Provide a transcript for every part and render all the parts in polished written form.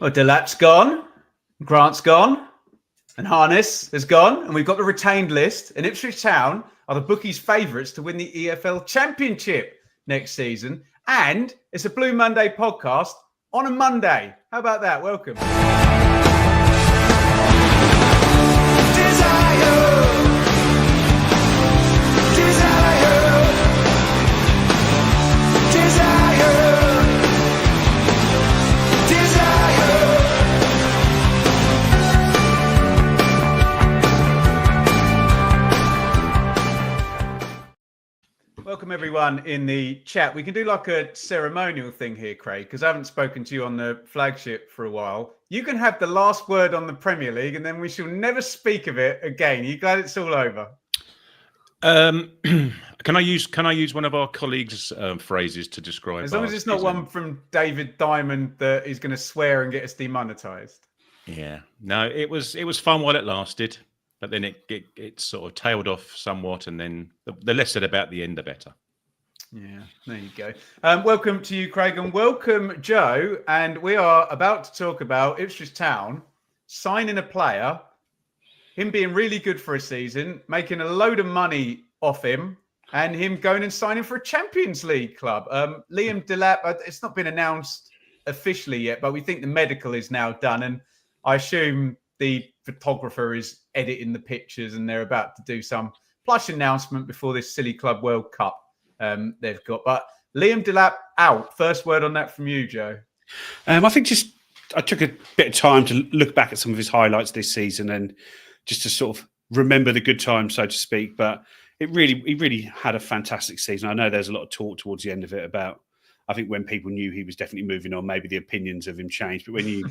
Well, Delap's gone, Grant's gone, and Harness has gone, and we've got the retained list. And Ipswich Town are the bookies' favourites to win the EFL Championship next season. And it's a Blue Monday podcast on a Monday. How about that? Welcome. Welcome everyone in the chat. We can do like a ceremonial thing here, Craig, because I haven't spoken to you on the Flagship for a while. You can have the last word on the Premier League and then we shall never speak of it again. Are you glad it's all over? Can I use one of our colleagues' phrases to describe? As long as it's not one from David Diamond that is going to swear and get us demonetised. Yeah, no, it was fun while it lasted. But then it sort of tailed off somewhat, and then the less said about the end, the better. Yeah, there you go. Welcome to you, Craig, and welcome, Joe. And we are about to talk about Ipswich Town signing a player, him being really good for a season, making a load of money off him, and him going and signing for a Champions League club. Liam Delap, it's not been announced officially yet, but we think the medical is now done. And I assume the photographer is editing the pictures and they're about to do some plush announcement before this silly Club World Cup they've got. But Liam Delap out. First word on that from you, Joe. I think I took a bit of time to look back at some of his highlights this season and just to sort of remember the good times, so to speak. But he really had a fantastic season. I know there's a lot of talk towards the end of it about, I think when people knew he was definitely moving on, maybe the opinions of him changed. But when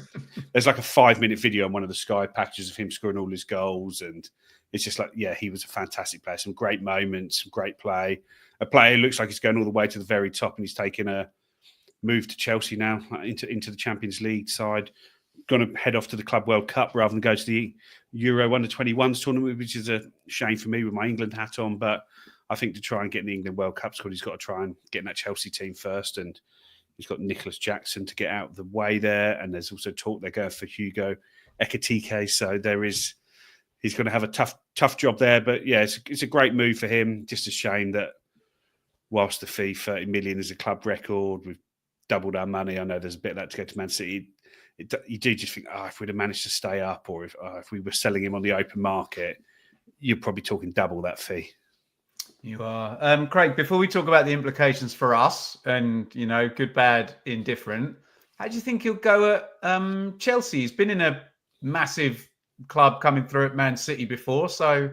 there's like a 5-minute video on one of the Sky packages of him scoring all his goals. And it's just like, yeah, he was a fantastic player. Some great moments, some great play. A player who looks like he's going all the way to the very top and he's taking a move to Chelsea now into the Champions League side. Going to head off to the Club World Cup rather than go to the Euro Under-21s tournament, which is a shame for me with my England hat on. But I think to try and get in the England World Cup squad, he's got to try and get in that Chelsea team first. And he's got Nicholas Jackson to get out of the way there. And there's also talk they're going for Hugo Ekitike. So he's going to have a tough job there. But yeah, it's a great move for him. Just a shame that whilst the fee, 30 million is a club record, we've doubled our money. I know there's a bit of that to go to Man City. You do just think, if we'd have managed to stay up or if we were selling him on the open market, you're probably talking double that fee. You are. Craig, before we talk about the implications for us and, good, bad, indifferent, how do you think he'll go at Chelsea? He's been in a massive club coming through at Man City before. So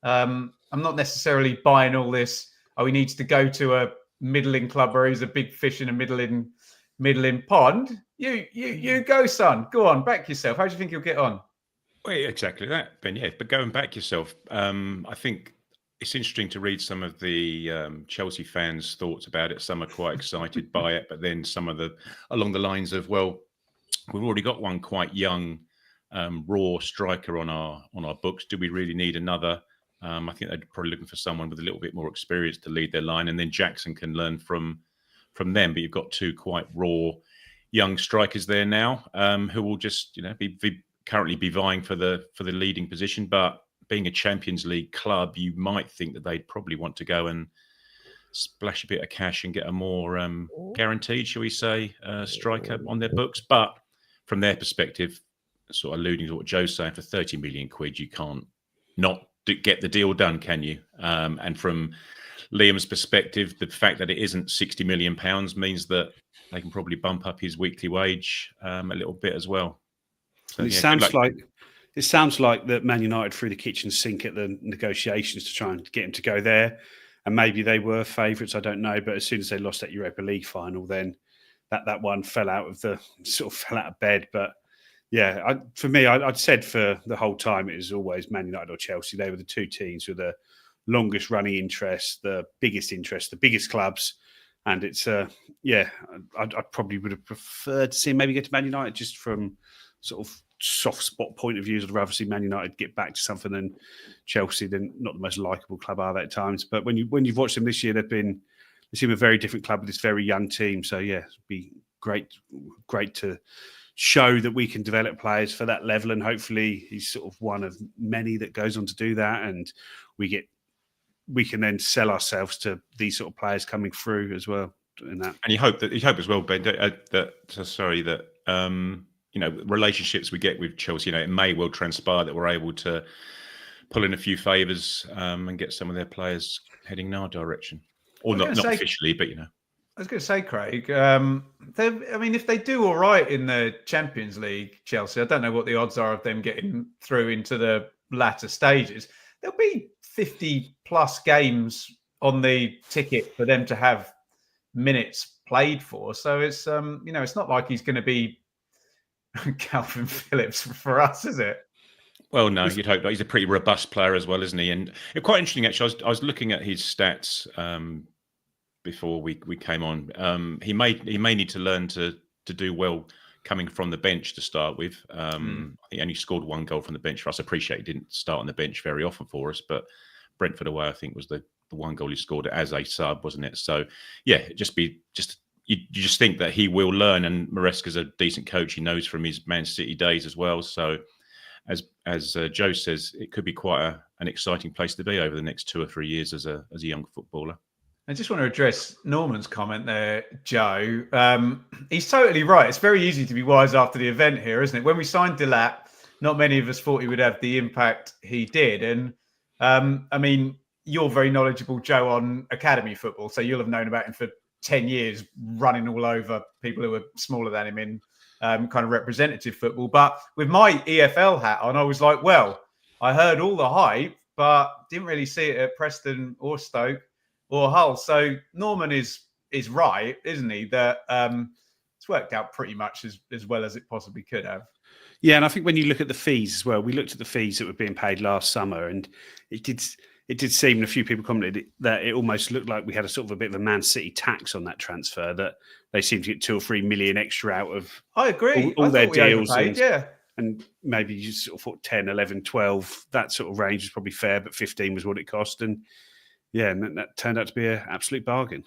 I'm not necessarily buying all this, he needs to go to a middling club where he's a big fish in a middling pond. You go, son. Go on, back yourself. How do you think he'll get on? Well, exactly that, Ben. Yeah, but going back yourself, I think it's interesting to read some of the Chelsea fans' thoughts about it. Some are quite excited by it, but then some of along the lines of, well, we've already got one quite young, raw striker on our books. Do we really need another? I think they're probably looking for someone with a little bit more experience to lead their line, and then Jackson can learn from them. But you've got two quite raw young strikers there now, who will just currently be vying for the leading position, but being a Champions League club, you might think that they'd probably want to go and splash a bit of cash and get a more guaranteed, shall we say, striker on their books. But from their perspective, sort of alluding to what Joe's saying, for 30 million quid, you can't not get the deal done, can you? And from Liam's perspective, the fact that it isn't £60 million means that they can probably bump up his weekly wage a little bit as well. So, it sounds like that Man United threw the kitchen sink at the negotiations to try and get him to go there. And maybe they were favourites, I don't know. But as soon as they lost that Europa League final, then that one fell out of bed. But yeah, for me, I'd said for the whole time, it was always Man United or Chelsea. They were the two teams with the longest running interest, the biggest clubs. And it's, I probably would have preferred to see him maybe get to Man United just from sort of soft spot point of view. I'd rather see Man United get back to something than Chelsea. They're not the most likeable club, are they, at times? But when you've watched them this year, they seem a very different club with this very young team. So yeah, it'd be great to show that we can develop players for that level, and hopefully he's sort of one of many that goes on to do that, and we can then sell ourselves to these sort of players coming through as well in that. And you hope as well, Ben, that relationships we get with Chelsea, it may well transpire that we're able to pull in a few favours and get some of their players heading in our direction, or not officially, but I was going to say, Craig, if they do all right in the Champions League, Chelsea, I don't know what the odds are of them getting through into the latter stages. There'll be 50 plus games on the ticket for them to have minutes played for. So it's, it's not like he's going to be Calvin Phillips for us, is it? Well, no, you'd hope not. He's a pretty robust player as well, isn't he? And it's quite interesting, actually. I was looking at his stats before we came on. He may need to learn to do well coming from the bench to start with. He only scored 1 goal from the bench for us. I appreciate he didn't start on the bench very often for us, but Brentford away, I think, was the 1 goal he scored as a sub, wasn't it? So yeah, you just think that he will learn, and Maresca's a decent coach. He knows from his Man City days as well. So as Joe says, it could be quite an exciting place to be over the next 2 or 3 years as a young footballer. I just want to address Norman's comment there, Joe. He's totally right. It's very easy to be wise after the event here, isn't it? When we signed Delap, not many of us thought he would have the impact he did. And you're very knowledgeable, Joe, on academy football. So you'll have known about him for 10 years, running all over people who were smaller than him in kind of representative football. But with my EFL hat on, I was like, well, I heard all the hype, but didn't really see it at Preston or Stoke or Hull. So Norman is right, isn't he? That it's worked out pretty much as well as it possibly could have. Yeah, and I think when you look at the fees as well, we looked at the fees that were being paid last summer, and it did seem, and a few people commented, that it almost looked like we had a sort of a bit of a Man City tax on that transfer, that they seemed to get 2 or 3 million extra out of I agree. all their deals. Overpaid, and maybe you sort of thought 10, 11, 12, that sort of range was probably fair, but 15 was what it cost. And yeah, and that turned out to be an absolute bargain.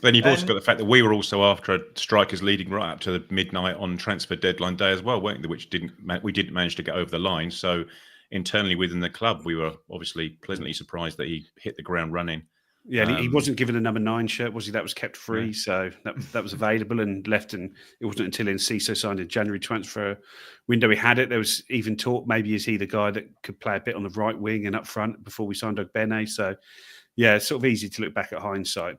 Then you've also got the fact that we were also after strikers leading right up to the midnight on transfer deadline day as well, weren't they? Which we didn't manage to get over the line. So internally within the club, we were obviously pleasantly surprised that he hit the ground running. Yeah, and he wasn't given a number 9 shirt, was he? That was kept free, so that was available and left. And it wasn't until Enciso signed a January transfer window he had it. There was even talk, maybe is he the guy that could play a bit on the right wing and up front before we signed Ogbene. So yeah, it's sort of easy to look back at hindsight,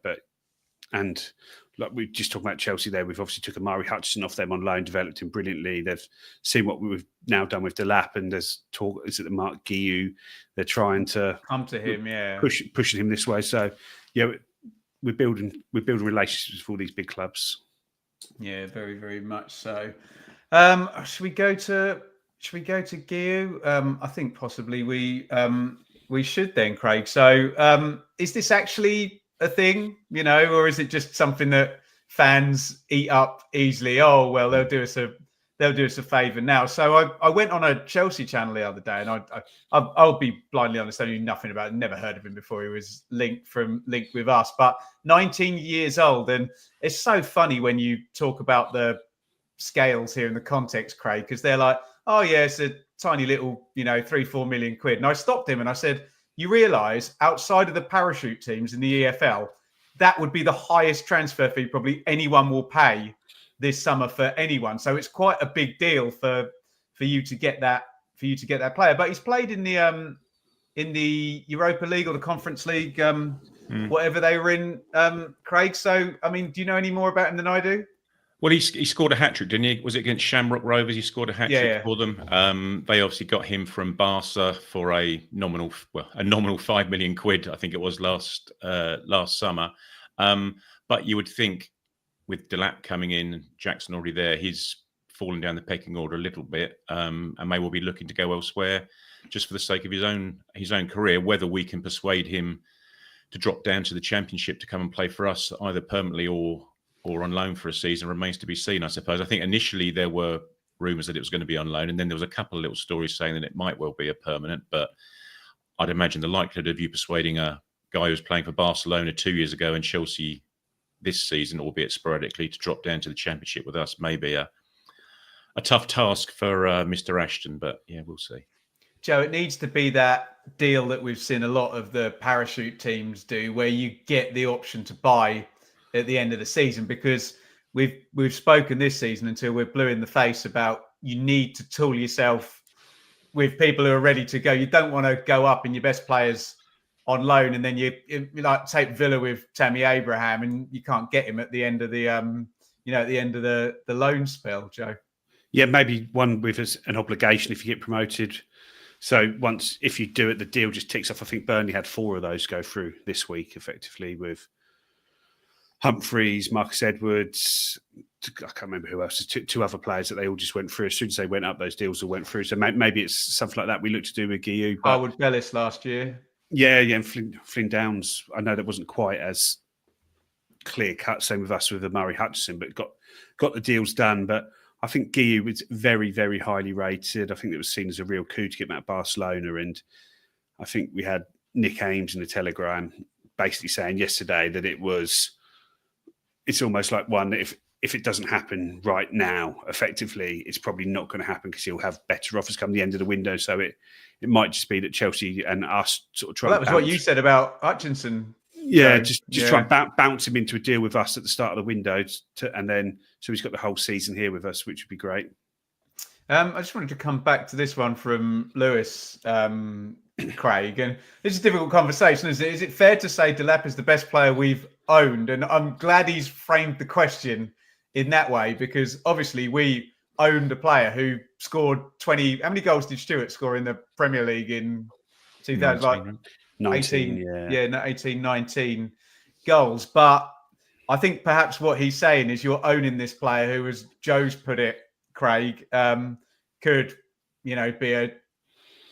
and like we just talked about Chelsea there, we've obviously took Amari Hutchinson off them on loan, developed him brilliantly. They've seen what we've now done with Delap, and there's talk, is it the Mark Guiu? They're trying to come to him, pushing him this way. So yeah, we're building relationships with all these big clubs. Yeah, very, very much so. Should we go to Guiu? I think possibly we should then, Craig. So is this actually a thing, or is it just something that fans eat up easily? Oh, well, they'll do us a favour now. So I went on a Chelsea channel the other day, and I'll be blindly honest, I knew nothing about it, never heard of him before he was linked with us, but 19 years old. And it's so funny when you talk about the scales here in the context, Craig, because they're like, oh yeah, it's a tiny little, 3-4 million quid. And I stopped him and I said, you realise outside of the parachute teams in the EFL, that would be the highest transfer fee probably anyone will pay this summer for anyone. So it's quite a big deal for you to get that player. But he's played in the Europa League or the Conference League, whatever they were in, Craig. So do you know any more about him than I do? Well, he scored a hat-trick, didn't he? Was it against Shamrock Rovers? He scored a hat-trick for them. They obviously got him from Barca for a nominal 5 million quid, I think it was last summer. But you would think with Delap coming in, Jackson already there, he's fallen down the pecking order a little bit, and may well be looking to go elsewhere just for the sake of his own career. Whether we can persuade him to drop down to the Championship to come and play for us, either permanently or on loan for a season, remains to be seen, I suppose. I think initially there were rumours that it was going to be on loan, and then there was a couple of little stories saying that it might well be a permanent, but I'd imagine the likelihood of you persuading a guy who was playing for Barcelona 2 years ago and Chelsea this season, albeit sporadically, to drop down to the Championship with us may be a a tough task for Mr. Ashton, but yeah, we'll see. Joe, it needs to be that deal that we've seen a lot of the parachute teams do, where you get the option to buy at the end of the season, because we've spoken this season until we're blue in the face about you need to tool yourself with people who are ready to go. You don't want to go up in your best players on loan, and then you like take Villa with Tammy Abraham, and you can't get him at the end of the at the end of the loan spell, Joe. Yeah, maybe one with an obligation if you get promoted. So once, if you do it, the deal just ticks off. I think Burnley had 4 of those go through this week, effectively, with Humphreys, Marcus Edwards. I can't remember who else. 2 other players that they all just went through. As soon as they went up, those deals all went through. So maybe it's something like that we look to do with Guiu. Harwood Bellis last year. Yeah, and Flynn Downs. I know that wasn't quite as clear cut. Same with us with the Murray Hutchison, but got the deals done. But I think Guiu was very, very highly rated. I think it was seen as a real coup to get him out of Barcelona. And I think we had Nick Ames in the Telegram basically saying yesterday that it's almost like one that if it doesn't happen right now, effectively, it's probably not going to happen because he'll have better offers come the end of the window. So it might just be that Chelsea and us sort of try. Well, that was what you said about Hutchinson. Yeah, just try and bounce him into a deal with us at the start of the window, and then so he's got the whole season here with us, which would be great. I just wanted to come back to this one from Lewis, Craig, and this is a difficult conversation, isn't it? Is it fair to say Delap is the best player we've owned? And I'm glad he's framed the question in that way, because obviously we owned a player who scored 20. How many goals did Stuart score in the Premier League in 2000? 19 goals. But I think perhaps what he's saying is you're owning this player who, as Joe's put it, Craig, could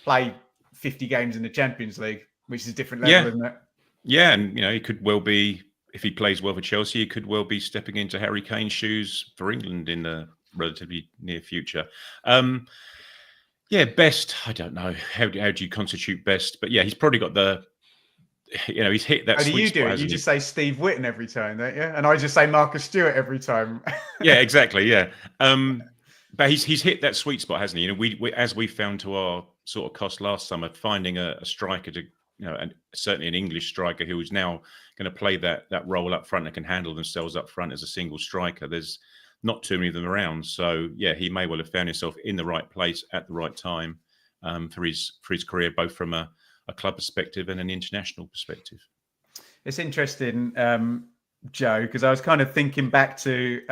play 50 games in the Champions League, which is a different level, isn't it? Yeah, and he could well be, if he plays well for Chelsea, he could well be stepping into Harry Kane's shoes for England in the relatively near future. Best, I don't know. How do you constitute best? But yeah, he's probably got he's hit that. How do you do it? You just say Steve Whitten every time, don't you? And I just say Marcus Stewart every time. Yeah, exactly. Yeah. But he's hit that sweet spot, hasn't he? We as we found to our sort of cost last summer, finding a striker to, and certainly an English striker who is now going to play that role up front and can handle themselves up front as a single striker. There's not too many of them around, so yeah, he may well have found himself in the right place at the right time for his career, both from a club perspective and an international perspective. It's interesting, Joe, because I was kind of thinking back to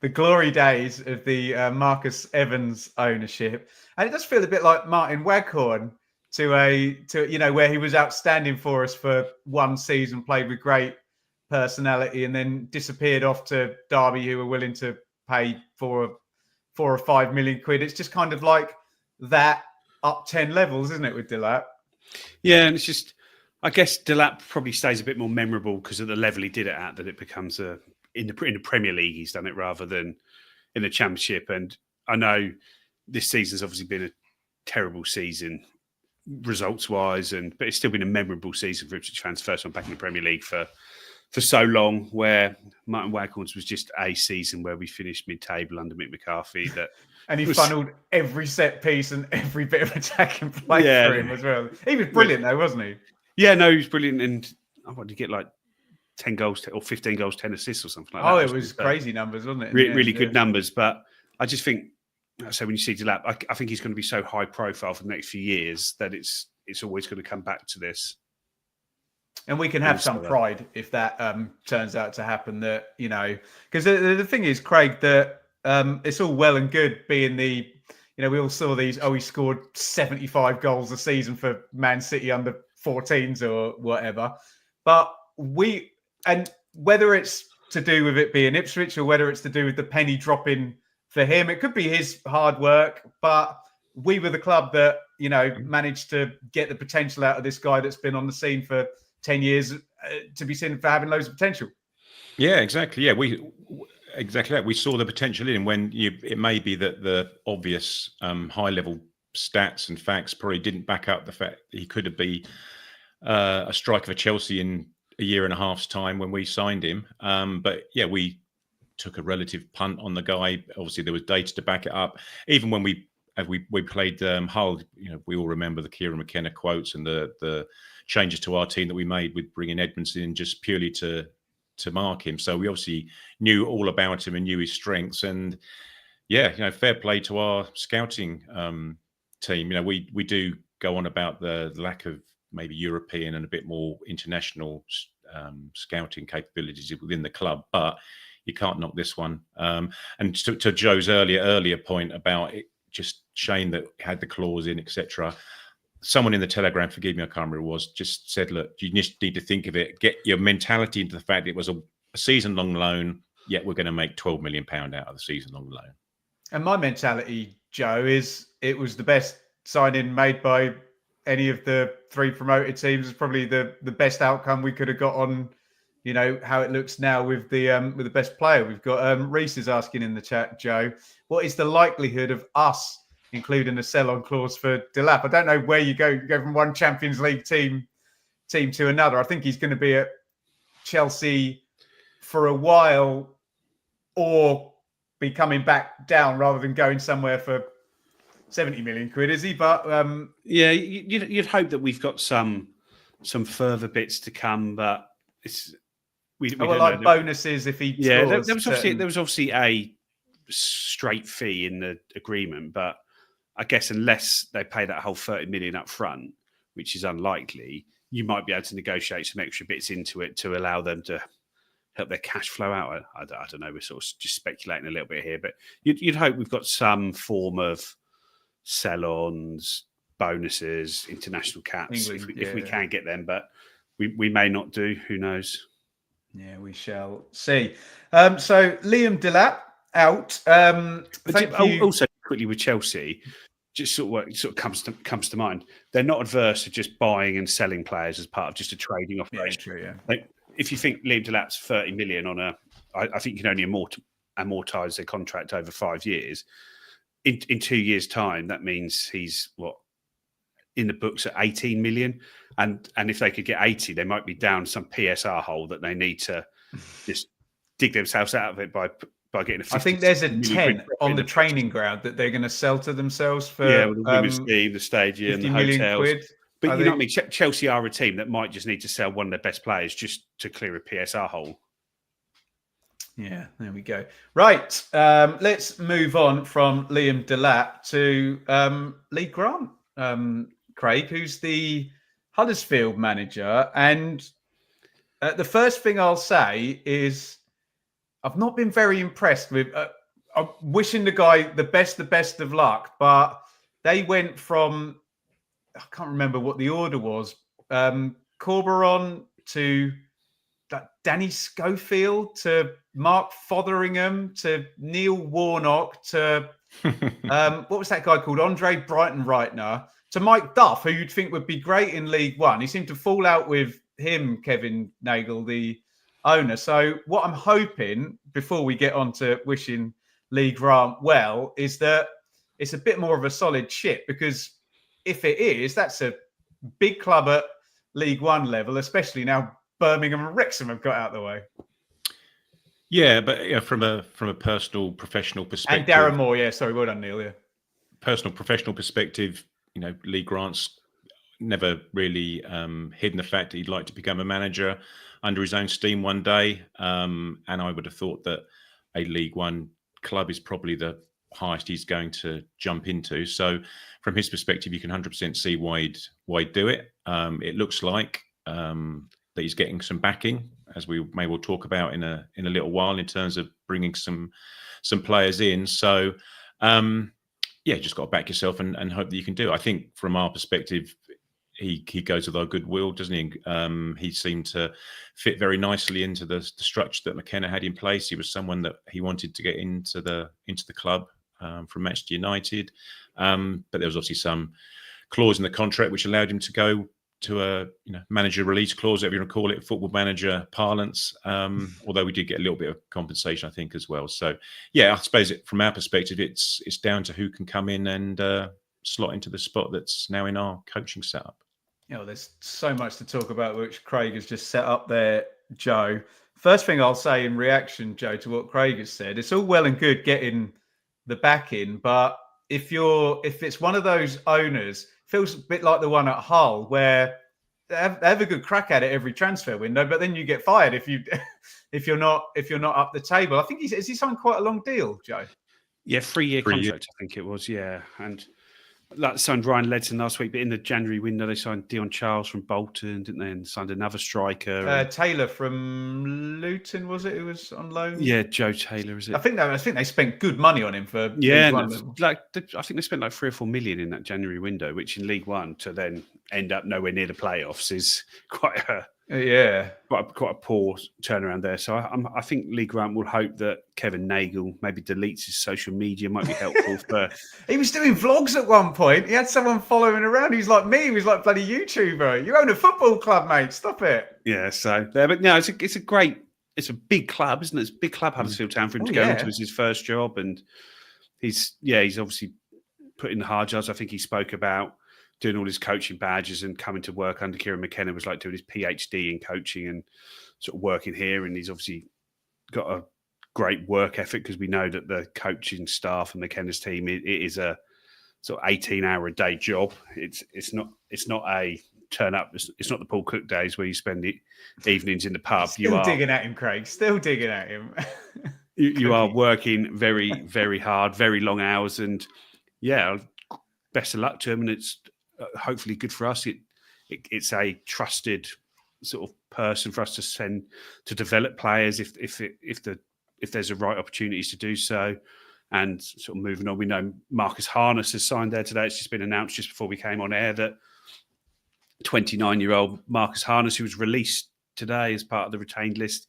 the glory days of the Marcus Evans ownership, and it does feel a bit like Martin Waghorn to where he was outstanding for us for one season, played with great personality, and then disappeared off to Derby, who were willing to pay for 4 or 5 million quid. It's just kind of like that up 10 levels, isn't it, with Delap? Yeah, and it's just, I guess Delap probably stays a bit more memorable because of the level he did it at, that it becomes in the Premier League he's done it rather than in the Championship. And I know this season's obviously been a terrible season results-wise, but it's still been a memorable season for Ipswich fans. First one back in the Premier League for so long, where Martin Waghorn's was just a season where we finished mid-table under Mick McCarthy. And he funneled every set piece and every bit of attacking play for him as well. He was brilliant though, wasn't he? Yeah, no, he was brilliant. And I wanted to get like 10 goals or 15 goals, 10 assists or something like that. Oh, it was crazy numbers, wasn't it? Really good numbers. But I just think, so when you see Delap, I think he's going to be so high profile for the next few years that it's always going to come back to this. And we can have some pride if that turns out to happen, that, because the thing is, Craig, that it's all well and good being we all saw these, he scored 75 goals a season for Man City under 14s or whatever. But whether it's to do with it being Ipswich or whether it's to do with the penny dropping for him, it could be his hard work, but we were the club that, managed to get the potential out of this guy that's been on the scene for 10 years to be seen for having loads of potential. Yeah, exactly. Yeah, exactly that. We saw the potential in when it may be that the obvious high level stats and facts probably didn't back up the fact that he could have been a striker for Chelsea in a year and a half's time when we signed him. But yeah, we took a relative punt on the guy. Obviously, there was data to back it up. Even when we played Hull, we all remember the Kieran McKenna quotes and the changes to our team that we made with bringing Edmondson in just purely to mark him. So we obviously knew all about him and knew his strengths. And yeah, fair play to our scouting team. We do go on about the lack of maybe European and a bit more international scouting capabilities within the club, but you can't knock this one. And to Joe's earlier point about it, just shame that it had the clause in, etc. Someone in the Telegram, forgive me, I can't remember who it was, just said, look, you just need to think of it, get your mentality into the fact it was a season-long loan, yet we're going to make £12 million out of the season-long loan. And my mentality, Joe, is it was the best signing made by any of the 3 promoted teams. It's probably the best outcome we could have got on, how it looks now with the best player. We've got Reese is asking in the chat, Joe, what is the likelihood of us including a sell-on clause for Delap? I don't know where you go. You go from one Champions League team to another. I think he's going to be at Chelsea for a while, or be coming back down rather than going somewhere for 70 million quid, is he? But yeah, you'd hope that we've got some further bits to come, but we don't like know. Bonuses if he there scores. There was obviously a straight fee in the agreement, but I guess unless they pay that whole 30 million up front, which is unlikely, you might be able to negotiate some extra bits into it to allow them to help their cash flow out. I don't know. We're sort of just speculating a little bit here, but you'd hope we've got some form of sell-ons, bonuses, international caps, England, if we can get them, but we may not do. Who knows? Yeah, we shall see. So Liam Delap out. Thank you. Also, quickly with Chelsea, just sort of comes to mind. They're not adverse to just buying and selling players as part of just a trading operation. Yeah, true, yeah. Like, if you think Liam Delap's 30 million on I think you can only amortise their contract over 5 years. In 2 years' time, that means he's in the books at 18 million. And if they could get 80, they might be down some PSR hole that they need to just dig themselves out of it by getting a 50. I think there's a 10 on the training ground that they're going to sell to themselves for with the women's team, the stadium, the hotels. Quid, but you know what I mean? Chelsea are a team that might just need to sell one of their best players just to clear a PSR hole. Yeah, there we go. Right, let's move on from Liam Delap to Lee Grant, Craig, who's the Huddersfield manager. And the first thing I'll say is I've not been very impressed with. I'm wishing the guy the best of luck, but they went from, I can't remember what the order was, Corberon to Danny Schofield to Mark Fotheringham to Neil Warnock to what was that guy called? Andre Breitenreiter to Mike Duff, who you'd think would be great in League One. He seemed to fall out with him, Kevin Nagle, the owner. So what I'm hoping, before we get on to wishing Lee Grant well, is that it's a bit more of a solid ship, because if it is, that's a big club at League One level, especially now Birmingham and Wrexham have got out of the way. Yeah, but from a personal, professional perspective. And Darren Moore, sorry, well done, Neil. Yeah. Personal, professional perspective, Lee Grant's never really hidden the fact that he'd like to become a manager under his own steam one day. And I would have thought that a League One club is probably the highest he's going to jump into. So from his perspective, you can 100% see why he'd do it. It looks like that he's getting some backing, as we may well talk about in a little while, in terms of bringing some players in. So just got to back yourself and hope that you can do it. I think from our perspective, he goes with our goodwill, doesn't he? He seemed to fit very nicely into the structure that McKenna had in place. He was someone that he wanted to get into the club from Manchester United, but there was obviously some clause in the contract which allowed him to go to a manager release clause, whatever you want to call it, football manager parlance. Although we did get a little bit of compensation, I think, as well. So I suppose from our perspective, it's down to who can come in and slot into the spot that's now in our coaching setup. There's so much to talk about, which Craig has just set up there, Joe. first thing I'll say in reaction, Joe, to what Craig has said, it's all well and good getting the back in, but if it's one of those owners, feels a bit like the one at Hull where they have a good crack at it every transfer window, but then you get fired if you're not up the table. I think has he signed quite a long deal, Joe? Yeah, 3-year contract, I think it was. Yeah, and that signed Ryan Ledson last week, but in the January window they signed Dion Charles from Bolton, didn't they? And signed another striker. Taylor from Luton, was it? Who was on loan? Yeah, Joe Taylor, is it? I think they spent good money on him for yeah. League One. I think they spent like 3 or 4 million in that January window, which in League One to then end up nowhere near the playoffs is quite a poor turnaround there. So I think League One will hope that Kevin Nagel maybe deletes his social media, might be helpful for. He was doing vlogs at one point. He had someone following him around. He was like me. He was like bloody YouTuber. You own a football club, mate. Stop it. Yeah. So there, but no, it's a big club, isn't it? It's a big club, Huddersfield Town, for him to go into as his first job, and he's obviously put in the hard yards. I think he spoke about doing all his coaching badges and coming to work under Kieran McKenna was like doing his PhD in coaching and sort of working here. And he's obviously got a great work ethic because we know that the coaching staff and McKenna's team, it is a sort of 18-hour a day job. It's not a turn up. It's not the Paul Cook days where you spend the evenings in the pub. Still digging at him, Craig. Still digging at him. you are working very, very hard, very long hours. And yeah, best of luck to him. And it's hopefully good for us. It's a trusted sort of person for us to send to develop players if there's a right opportunities to do so. And sort of moving on, we know Marcus Harness has signed there today. It's just been announced just before we came on air that 29-year-old Marcus Harness, who was released today as part of the retained list,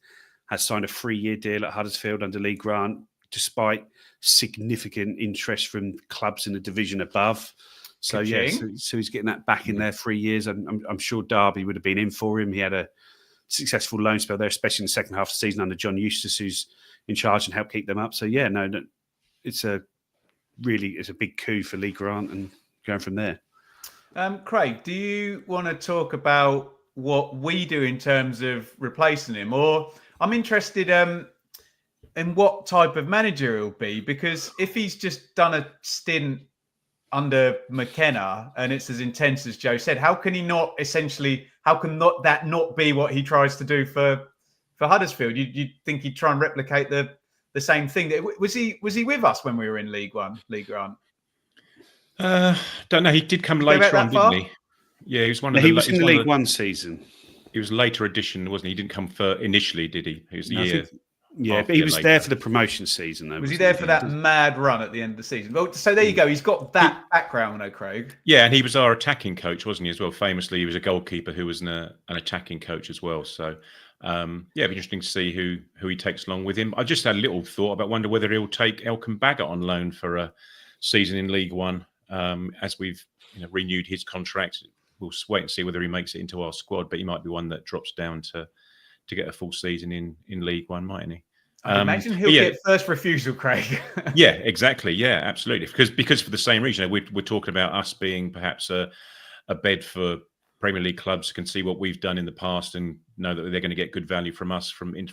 has signed a 3-year deal at Huddersfield under Lee Grant, despite significant interest from clubs in the division above. So so he's getting that back in there 3 years. I'm sure Derby would have been in for him. He had a successful loan spell there, especially in the second half of the season under John Eustace, who's in charge and helped keep them up. So yeah, no, it's a big coup for Lee Grant and going from there. Craig, do you want to talk about what we do in terms of replacing him, or I'm interested in what type of manager he'll be, because if he's just done a stint under McKenna and it's as intense as Joe said, how can that not be what he tries to do for Huddersfield? You'd think he'd try and replicate the same thing. Was he with us when we were in League One, Lee Grant? Don't know. He did come later on, didn't he? Yeah, he was one of the. He was in the League One season. He was later edition, wasn't he? He didn't come initially, did he? He was but he was there for the promotion season, though. Was he there for that mad run at the end of the season? Well, so there you go. He's got that background, though, Craig. Yeah, and he was our attacking coach, wasn't he, as well? Famously, he was a goalkeeper who was an attacking coach as well. So, it'd be interesting to see who he takes along with him. I just had a little thought about wonder whether he'll take Elkan Baggott on loan for a season in League One. As we've renewed his contract, we'll wait and see whether he makes it into our squad. But he might be one that drops down to get a full season in League One, mightn't he? I imagine he'll get first refusal, Craig. Yeah, exactly. Yeah, absolutely. Because for the same reason, we're talking about us being perhaps a bed for Premier League clubs who can see what we've done in the past and know that they're going to get good value from us in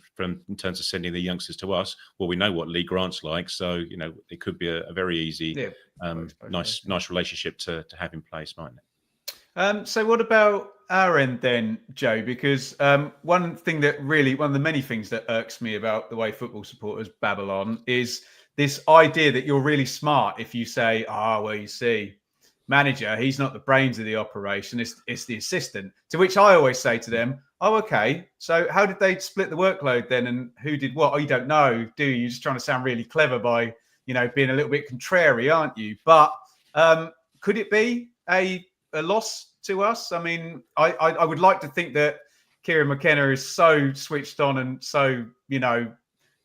terms of sending the youngsters to us. Well, we know what Lee Grant's like, so it could be a very easy, nice relationship to have in place, mightn't it? So what about our end then, Joe? Because one of the many things that irks me about the way football supporters babble on is this idea that you're really smart if you say, you see, manager, he's not the brains of the operation, it's the assistant. To which I always say to them, okay, so how did they split the workload then, and who did what? You don't know, do you? You're just trying to sound really clever by being a little bit contrary, aren't you? But could it be a loss to us? I mean, I would like to think that Kieran McKenna is so switched on and so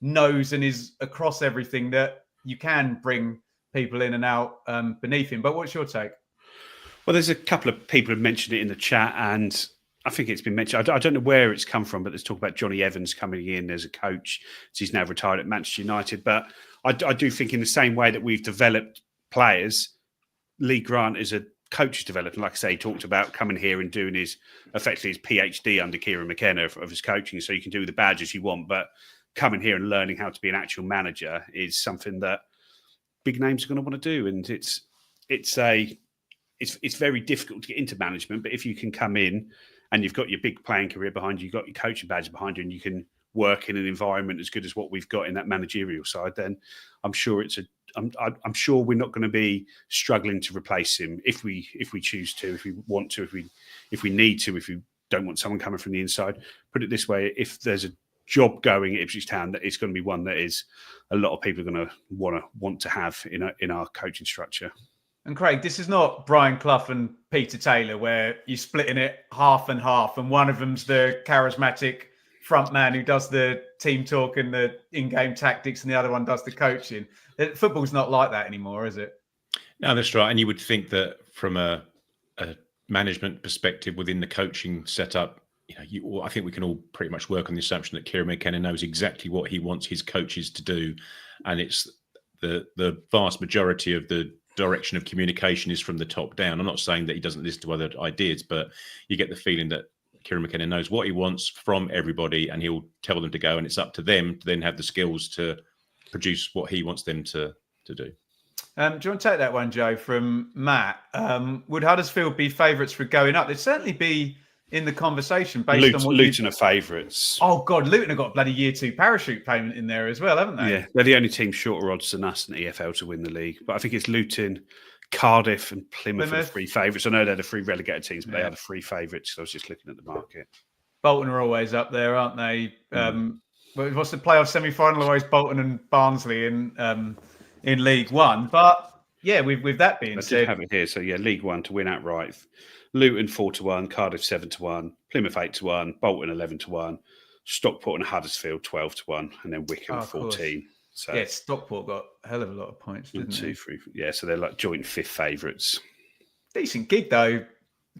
knows and is across everything that you can bring people in and out beneath him. But what's your take? Well, there's a couple of people who mentioned it in the chat, and I think it's been mentioned. I don't know where it's come from, but there's talk about Johnny Evans coming in as a coach. So he's now retired at Manchester United. But I do think in the same way that we've developed players, Lee Grant is a coaches development. Like I say, he talked about coming here and doing effectively his PhD under Kieran McKenna of his coaching. So you can do the badges you want, but coming here and learning how to be an actual manager is something that big names are going to want to do. And it's very difficult to get into management, but if you can come in and you've got your big playing career behind you, you've got your coaching badge behind you, and you can work in an environment as good as what we've got in that managerial side, then I'm sure I'm sure we're not going to be struggling to replace him if we choose to, if we want to, if we need to, if we don't want someone coming from the inside. Put it this way: if there's a job going at Ipswich Town, that it's going to be one that is a lot of people are going to want to have in our coaching structure. And Craig, this is not Brian Clough and Peter Taylor, where you're splitting it half and half, and one of them's the charismatic front man who does the team talk and the in-game tactics, and the other one does the coaching. Football's not like that anymore, is it? No, that's right. And you would think that from a management perspective within the coaching setup, I think we can all pretty much work on the assumption that Kieran McKenna knows exactly what he wants his coaches to do, and it's the vast majority of the direction of communication is from the top down. I'm not saying that he doesn't listen to other ideas, but you get the feeling that Kieran McKenna knows what he wants from everybody, and he'll tell them to go, and it's up to them to then have the skills to produce what he wants them to do. Do you want to take that one, Joe, from Matt? Would Huddersfield be favourites for going up? They'd certainly be in the conversation based on what Luton are favourites. Oh, God, Luton have got a bloody year 2 parachute payment in there as well, haven't they? Yeah, they're the only team shorter odds than us in the EFL to win the league. But I think it's Luton, Cardiff and Plymouth are the 3 favourites. I know they're the 3 relegated teams, but they are the 3 favourites. So I was just looking at the market. Bolton are always up there, aren't they? What's the playoff semi-final? Always Bolton and Barnsley in League One. But yeah, with that being said, I have it here. So yeah, League One to win outright. Luton 4-1, Cardiff 7-1, Plymouth 8-1, Bolton 11-1, Stockport and Huddersfield 12-1, and then Wickham 14. So yeah, Stockport got a hell of a lot of points, didn't they? 2, 3, yeah. So they're like joint 5th favourites. Decent gig though,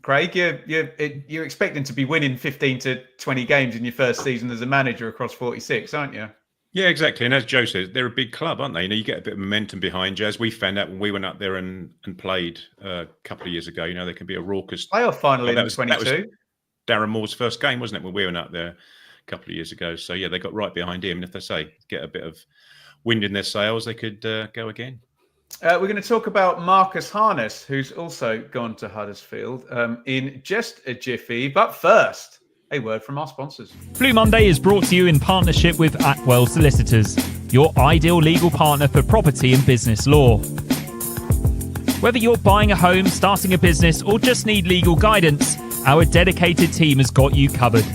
Craig. You're expecting to be winning 15 to 20 games in your first season as a manager across 46, aren't you? Yeah, exactly. And as Joe says, they're a big club, aren't they? You get a bit of momentum behind you. As we found out when we went up there and played a couple of years ago, they can be a raucous playoff final in 22. That was Darren Moore's first game, wasn't it, when we went up there a couple of years ago? So yeah, they got right behind him. And if they get a bit of wind in their sails, they could go again. We're going to talk about Marcus Harness, who's also gone to Huddersfield in just a jiffy. But first, a word from our sponsors. Blue Monday is brought to you in partnership with Atwell Solicitors, your ideal legal partner for property and business law. Whether you're buying a home, starting a business, or just need legal guidance, our dedicated team has got you covered.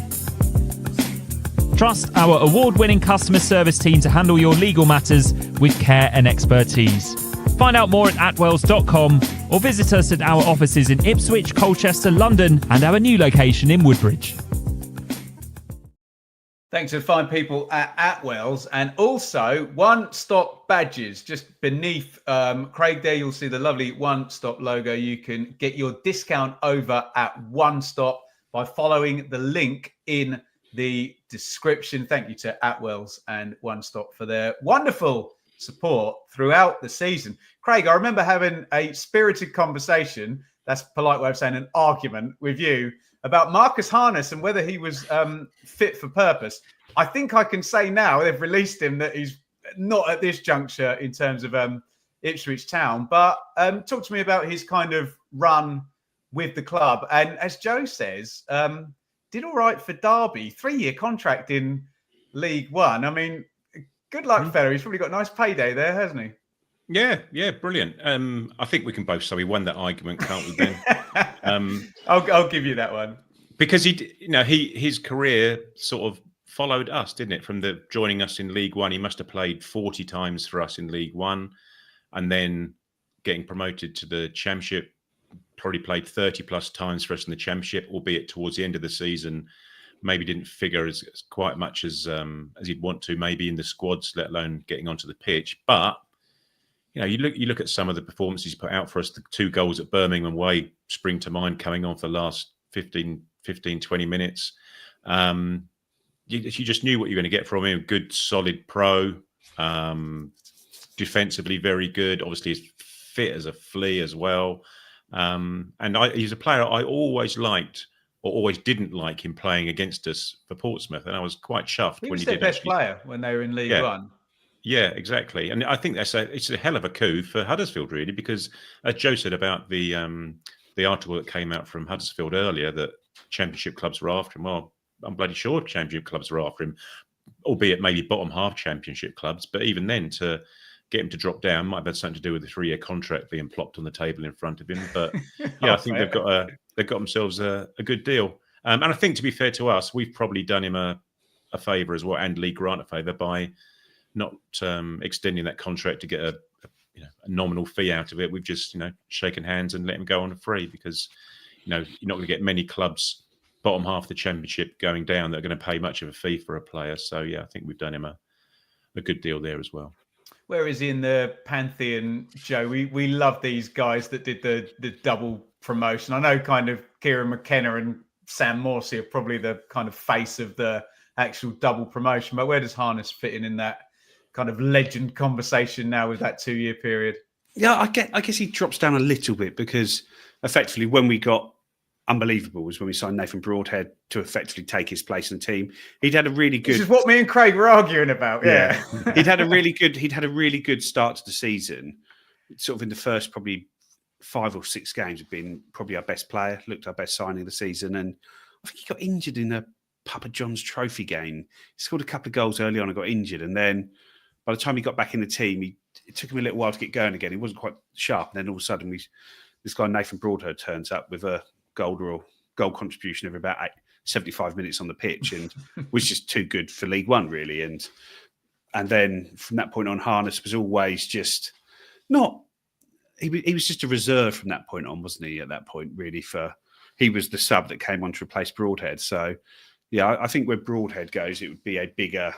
Trust our award-winning customer service team to handle your legal matters with care and expertise. Find out more at atwells.com or visit us at our offices in Ipswich, Colchester, London, and our new location in Woodbridge. Thanks to the fine people at Atwells, and also One Stop badges. Just beneath Craig there, you'll see the lovely One Stop logo. You can get your discount over at One Stop by following the link in the description. Thank you to Atwells and One Stop for their wonderful support throughout the season. Craig, I remember having a spirited conversation, that's a polite way of saying an argument, with you about Marcus Harness and whether he was fit for purpose. I think I can say now they've released him that he's not at this juncture in terms of Ipswich Town. But talk to me about his kind of run with the club. And as Joe says, did all right for Derby. 3-year contract in League One. I mean, good luck, fella. He's probably got a nice payday there, hasn't he? Yeah, brilliant. I think we can both say we won that argument, can't we, Ben? I'll give you that one because his career sort of followed us, didn't it? From the joining us in League One, he must have played 40 times for us in League One, and then getting promoted to the Championship, probably played 30 plus times for us in the Championship, albeit towards the end of the season, maybe didn't figure as quite much as he'd want to, maybe in the squads, let alone getting onto the pitch, but. You look at some of the performances he put out for us, the 2 goals at Birmingham away spring to mind coming on for the last 15, 20 minutes. You just knew what you were going to get from him. Good, solid pro, defensively very good. Obviously, he's fit as a flea as well. He's a player I always liked, or always didn't like him playing against us for Portsmouth, and I was quite chuffed He when was he their did best actually. player when they were in League One. Yeah, exactly. And I think it's a hell of a coup for Huddersfield, really, because as Joe said about the article that came out from Huddersfield earlier that Championship clubs were after him. Well, I'm bloody sure Championship clubs were after him, albeit maybe bottom half Championship clubs. But even then, to get him to drop down might have had something to do with the 3-year contract being plopped on the table in front of him. But yeah, I think they've got themselves a good deal. And I think, to be fair to us, we've probably done him a favour as well, and Lee Grant a favour by not extending that contract to get a nominal fee out of it. We've just shaken hands and let him go on free, because you're not going to get many clubs bottom half of the Championship going down that are going to pay much of a fee for a player. So yeah, I think we've done him a good deal there as well. Where is he in the pantheon, Joe? We love these guys that did the double promotion. I know kind of Kieran McKenna and Sam Morsey are probably the kind of face of the actual double promotion, but where does Harness fit in that kind of legend conversation now with that 2-year period? Yeah, I guess he drops down a little bit, because effectively when we got unbelievable was when we signed Nathan Broadhead to effectively take his place in the team. He'd had a really good. This is what me and Craig were arguing about. Yeah. He'd had a really good start to the season. Sort of in the first probably 5 or 6 games, had been probably our best player, looked our best signing of the season, and I think he got injured in a Papa John's Trophy game. He scored a couple of goals early on and got injured, and then by the time he got back in the team, it took him a little while to get going again. He wasn't quite sharp, and then all of a sudden, this guy Nathan Broadhead turns up with a goal contribution every about 75 minutes on the pitch, and was just too good for League One, really. And then from that point on, Harness was always just not. He was just a reserve from that point on, wasn't he? At that point, really, he was the sub that came on to replace Broadhead. So yeah, I think where Broadhead goes, it would be a bigger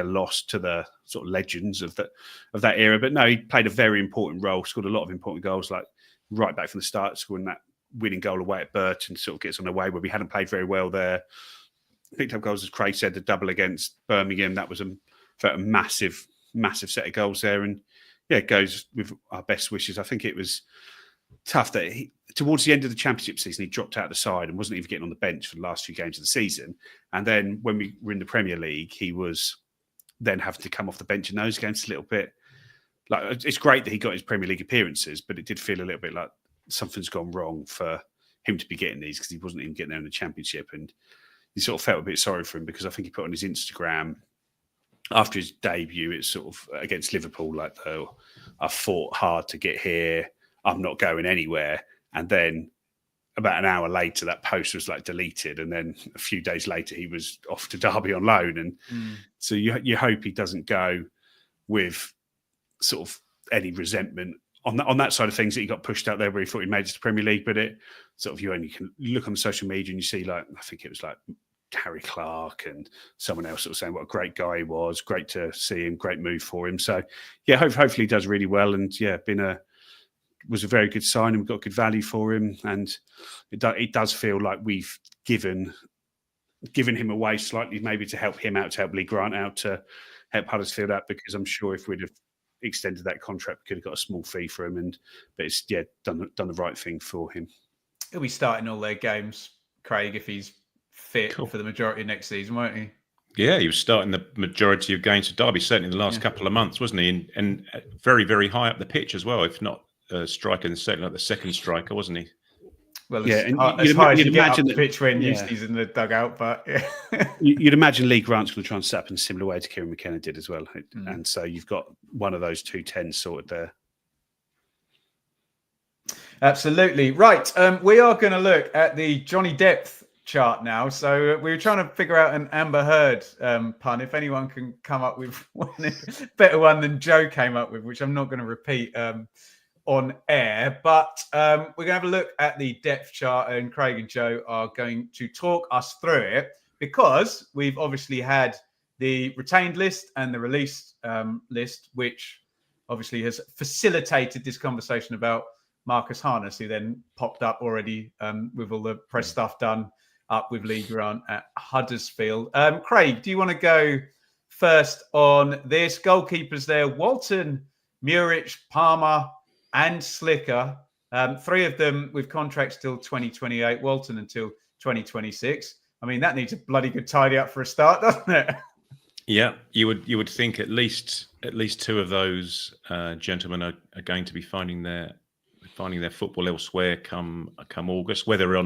loss to the sort of legends of that era. But no, he played a very important role, scored a lot of important goals, like right back from the start, scoring that winning goal away at Burton, sort of gets on away where we hadn't played very well there. Picked up goals, as Craig said, the double against Birmingham. That was a massive, massive set of goals there. And yeah, it goes with our best wishes. I think it was tough that towards the end of the Championship season, he dropped out of the side and wasn't even getting on the bench for the last few games of the season. And then when we were in the Premier League, he was then having to come off the bench in those games a little bit. Like, it's great that he got his Premier League appearances, but it did feel a little bit like something's gone wrong for him to be getting these, because he wasn't even getting there in the Championship. And you sort of felt a bit sorry for him, because I think he put on his Instagram after his debut, it's sort of against Liverpool, like, oh, I fought hard to get here, I'm not going anywhere. And then about an hour later, that post was like deleted, and then a few days later, he was off to Derby on loan. And so you hope he doesn't go with sort of any resentment on that side of things, that he got pushed out there where he thought he made it to the Premier League. But it sort of, you only can look on social media and you see, like, I think it was like Harry Clark and someone else sort of saying what a great guy he was, great to see him, great move for him. So yeah, hopefully he does really well. And yeah, was a very good sign, and we got good value for him. And it does feel like we've given him away slightly, maybe to help him out, to help Lee Grant out, to help Huddersfield out, because I'm sure if we'd have extended that contract, we could have got a small fee for him. But it's done the right thing for him. He'll be starting all their games, Craig, if he's fit for the majority of next season, won't he? Yeah, he was starting the majority of games for Derby, certainly in the last couple of months, wasn't he? And very, very high up the pitch as well, if not striker, and certainly like the second striker, wasn't he? Well, yeah, as high as you get up the pitch when Eustace in the dugout, but yeah. You'd imagine Lee Grant's going to try and set up in a similar way to Kieran McKenna did as well. And so you've got one of those 2 10s sorted there. Absolutely. Right. We are going to look at the Johnny Depth chart now. So we were trying to figure out an Amber Heard pun. If anyone can come up with one better one than Joe came up with, which I'm not going to repeat on air, but we're going to have a look at the depth chart, and Craig and Joe are going to talk us through it, because we've obviously had the retained list and the released list, which obviously has facilitated this conversation about Marcus Harness, who then popped up already with all the press stuff done up with Lee Grant at Huddersfield. Craig, do you want to go first on this? Goalkeepers there: Walton, Muric, Palmer, and Slicker. 3 of them with contracts till 2028, Walton until 2026. I mean, that needs a bloody good tidy up for a start, doesn't it? Yeah, you would think at least 2 of those gentlemen are going to be finding their football elsewhere come August, whether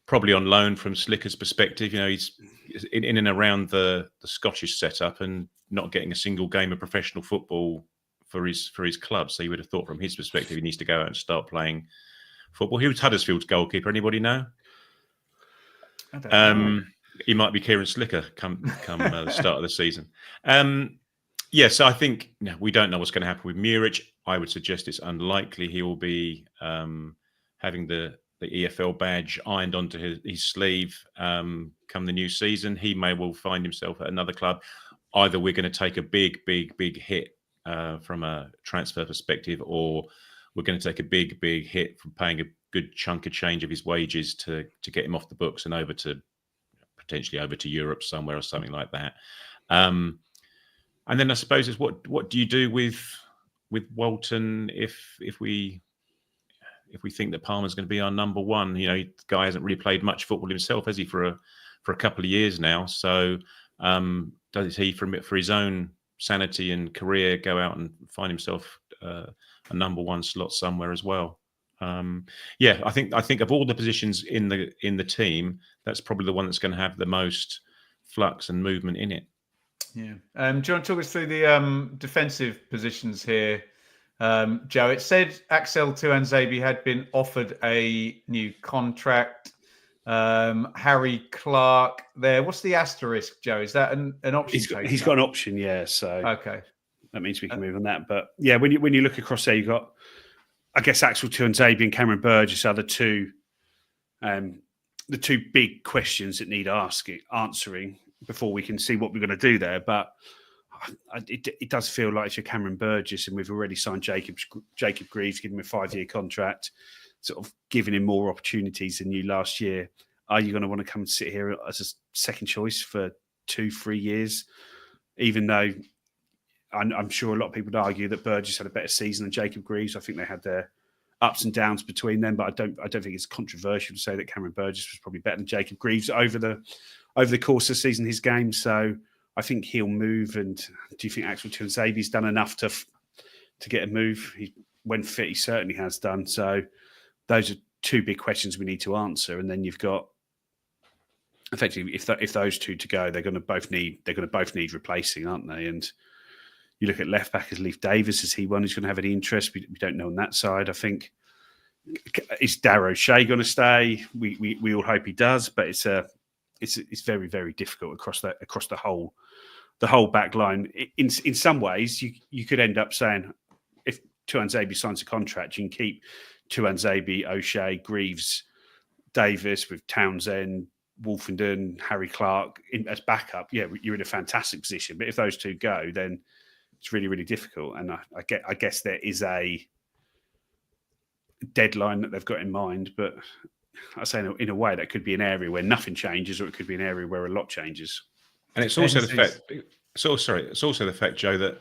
probably on loan from Slicker's perspective. He's in and around the Scottish setup and not getting a single game of professional football for his club. So you would have thought from his perspective he needs to go out and start playing football. He was Huddersfield's goalkeeper. Anybody know? I don't know. He might be Kieran Slicker come the start of the season. So I think we don't know what's going to happen with Muric. I would suggest it's unlikely he will be having the EFL badge ironed onto his sleeve come the new season. He may well find himself at another club. Either we're going to take a big hit from a transfer perspective, or we're going to take a big hit from paying a good chunk of change of his wages to get him off the books and potentially over to Europe somewhere or something like that. And then I suppose it's what do you do with Walton if we think that Palmer's going to be our number one? The guy hasn't really played much football himself, has he, for a couple of years now? So does he, for his own sanity and career, go out and find himself a number one slot somewhere as well? I think of all the positions in the team, that's probably the one that's going to have the most flux and movement in it. Yeah. Do you want to talk us through the defensive positions here, Joe? It said Axel Tuanzebe had been offered a new contract. Harry Clark there. What's the asterisk, Joe? Is that an option? He's got an option, yeah. So okay, that means we can move on that. But yeah, when you look across there, you've got, I guess, Axel Tuanzebe and Cameron Burgess are the two big questions that need answering before we can see what we're going to do there. But it does feel like if you're Cameron Burgess, and we've already signed Jacob Greaves, given him a 5-year contract, sort of giving him more opportunities than you last year, are you going to want to come and sit here as a second choice for 2-3 years? Even though I'm sure a lot of people would argue that Burgess had a better season than Jacob Greaves. I think they had their ups and downs between them, but I don't think it's controversial to say that Cameron Burgess was probably better than Jacob Greaves over the course of the season, his game. So I think he'll move. And do you think Axel Tuanzebe's done enough to get a move? When fit, he certainly has done. So those are 2 big questions we need to answer. And then you've got, effectively, if those 2 to go, they're going to both need replacing, aren't they? And you look at left back as Leif Davis. Is he one who's going to have any interest? We don't know on that side. I think, is Darrow O'Shea going to stay? We all hope he does, but it's very, very difficult across the whole back line. In some ways, you could end up saying, if Tuanzebe signs a contract, you can keep Tuanzebe, O'Shea, Greaves, Davis with Townsend, Wolfenden, Harry Clark as backup. Yeah, you're in a fantastic position. But if those 2 go, then it's really, really difficult. And I guess there is a deadline that they've got in mind. But I say in a way that could be an area where nothing changes, or it could be an area where a lot changes. And it's also the fact. It's also the fact, Joe, that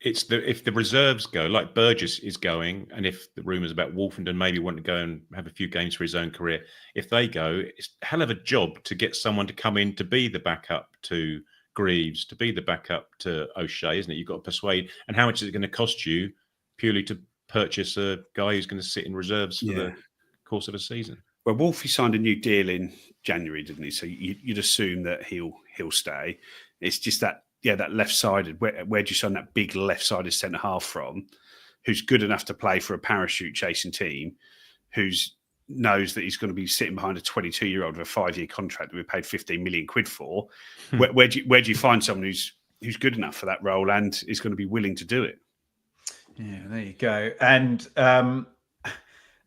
if the reserves go, like Burgess is going, and if the rumours about Wolfenden maybe want to go and have a few games for his own career, if they go, it's a hell of a job to get someone to come in to be the backup to Greaves, to be the backup to O'Shea, isn't it? You've got to persuade. And how much is it going to cost you purely to purchase a guy who's going to sit in reserves for the course of a season? Well, Wolfie signed a new deal in January, didn't he? So you'd assume that he'll stay. It's just that left-sided. Where do you sign that big left-sided centre half from? Who's good enough to play for a parachute chasing team? Who's knows that he's going to be sitting behind a 22-year-old with a 5-year contract that we paid 15 million quid for. Where do you find someone who's good enough for that role and is going to be willing to do it? Yeah, there you go. And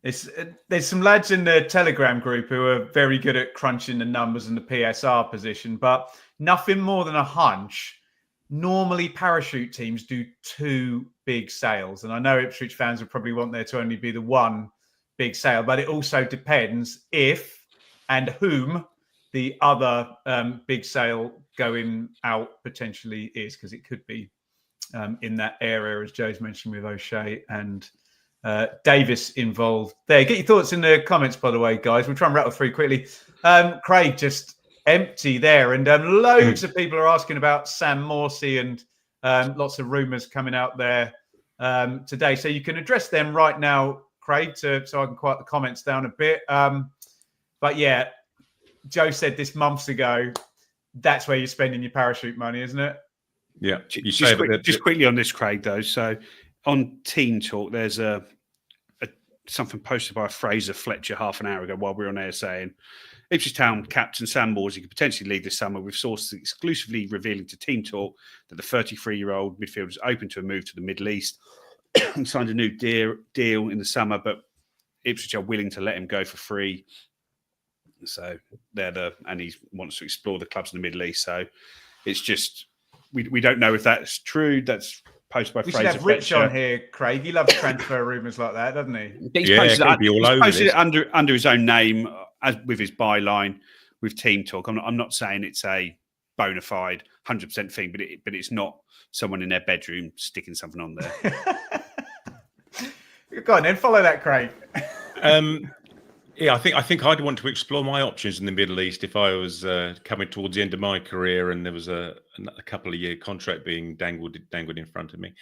there's some lads in the Telegram group who are very good at crunching the numbers and the PSR position, but nothing more than a hunch. Normally, parachute teams do 2 big sales, and I know Ipswich fans would probably want there to only be the 1 big sale, but it also depends if and whom the other big sale going out potentially is, because it could be in that area, as Joe's mentioned, with O'Shea and Davis involved there. Get your thoughts in the comments, by the way, guys. We'll try and rattle through quickly. Craig, just empty there. And loads of people are asking about Sam Morsey and lots of rumours coming out there today. So you can address them right now, Craig, so I can quiet the comments down a bit. But yeah, Joe said this months ago, that's where you're spending your parachute money, isn't it? Yeah. Just quickly on this, Craig, though. So on Team Talk, there's something posted by Fraser Fletcher half an hour ago while we were on air saying Ipswich Town captain Sam Morsey could potentially leave this summer, with sources exclusively revealing to Team Talk that the 33-year-old midfielder is open to a move to the Middle East and signed a new deal in the summer, but Ipswich are willing to let him go for free. So and he wants to explore the clubs in the Middle East. So it's just we don't know if that's true. That's posted by Fraser. We should have Rich on here, Craig. He loves transfer rumours like that, doesn't he? He's posted it under his own name, as with his byline with Team Talk. I'm not saying it's a bona fide 100% thing, but it's not someone in their bedroom sticking something on there. Go on then, follow that, Craig. Yeah, I think I'd want to explore my options in the Middle East if I was coming towards the end of my career and there was a couple of year contract being dangled in front of me.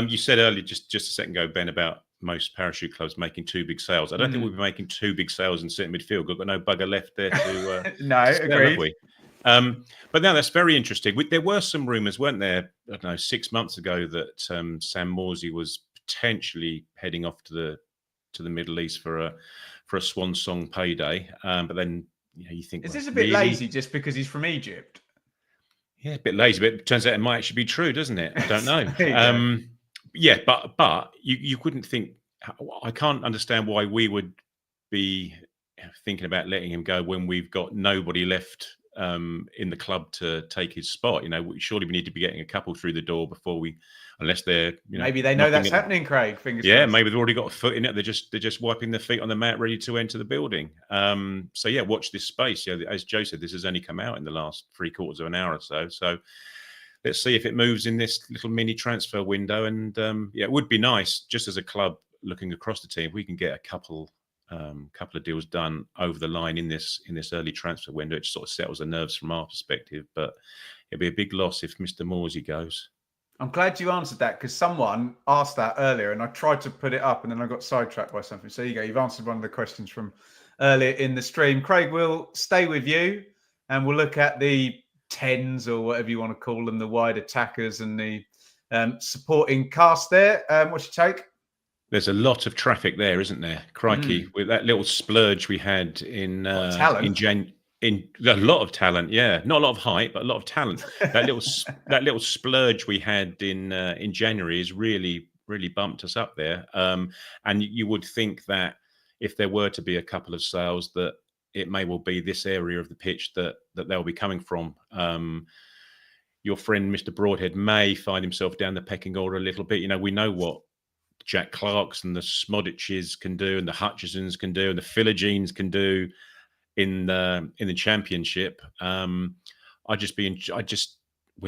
You said earlier, just a second ago, Ben, about most parachute clubs making 2 big sales. I don't think we'll be making 2 big sales in centre midfield. We've got no bugger left there to no, agreed. But now that's very interesting. There were some rumours, weren't there? I don't know, 6 months ago that Sam Morsey was potentially heading off to the Middle East for a swan song payday. But then you think, is this a bit lazy just because he's from Egypt? Yeah, a bit lazy, but it turns out it might actually be true, doesn't it? I don't know. Yeah, but you wouldn't think. I can't understand why we would be thinking about letting him go when we've got nobody left in the club to take his spot. Surely we need to be getting a couple through the door before unless they're maybe they know that's happening, Craig. Fingers crossed. Maybe they've already got a foot in it. They're just wiping their feet on the mat, ready to enter the building. So yeah, watch this space. As Joe said, this has only come out in the last 3/4 of an hour or so. So let's see if it moves in this little mini transfer window. And it would be nice, just as a club looking across the team, if we can get a couple of deals done over the line in this early transfer window. It sort of settles the nerves from our perspective, but it'd be a big loss if Mr. Morsey goes. I'm glad you answered that, because someone asked that earlier and I tried to put it up and then I got sidetracked by something. So there you go. You've answered one of the questions from earlier in the stream. Craig, we'll stay with you and we'll look at the 10s or whatever you want to call them, the wide attackers and the supporting cast there. What's your take? There's a lot of traffic there, isn't there? Crikey, with that little splurge we had in January. In a lot of talent, yeah, not a lot of height, but a lot of talent. That little splurge we had in January has really bumped us up there. And you would think that if there were to be a couple of sales, that it may well be this area of the pitch that they'll be coming from. Your friend Mr. Broadhead may find himself down the pecking order a little bit. We know what Jack Clarks and the Smodiches can do, and the Hutchisons can do, and the Philogines can do in the Championship. We're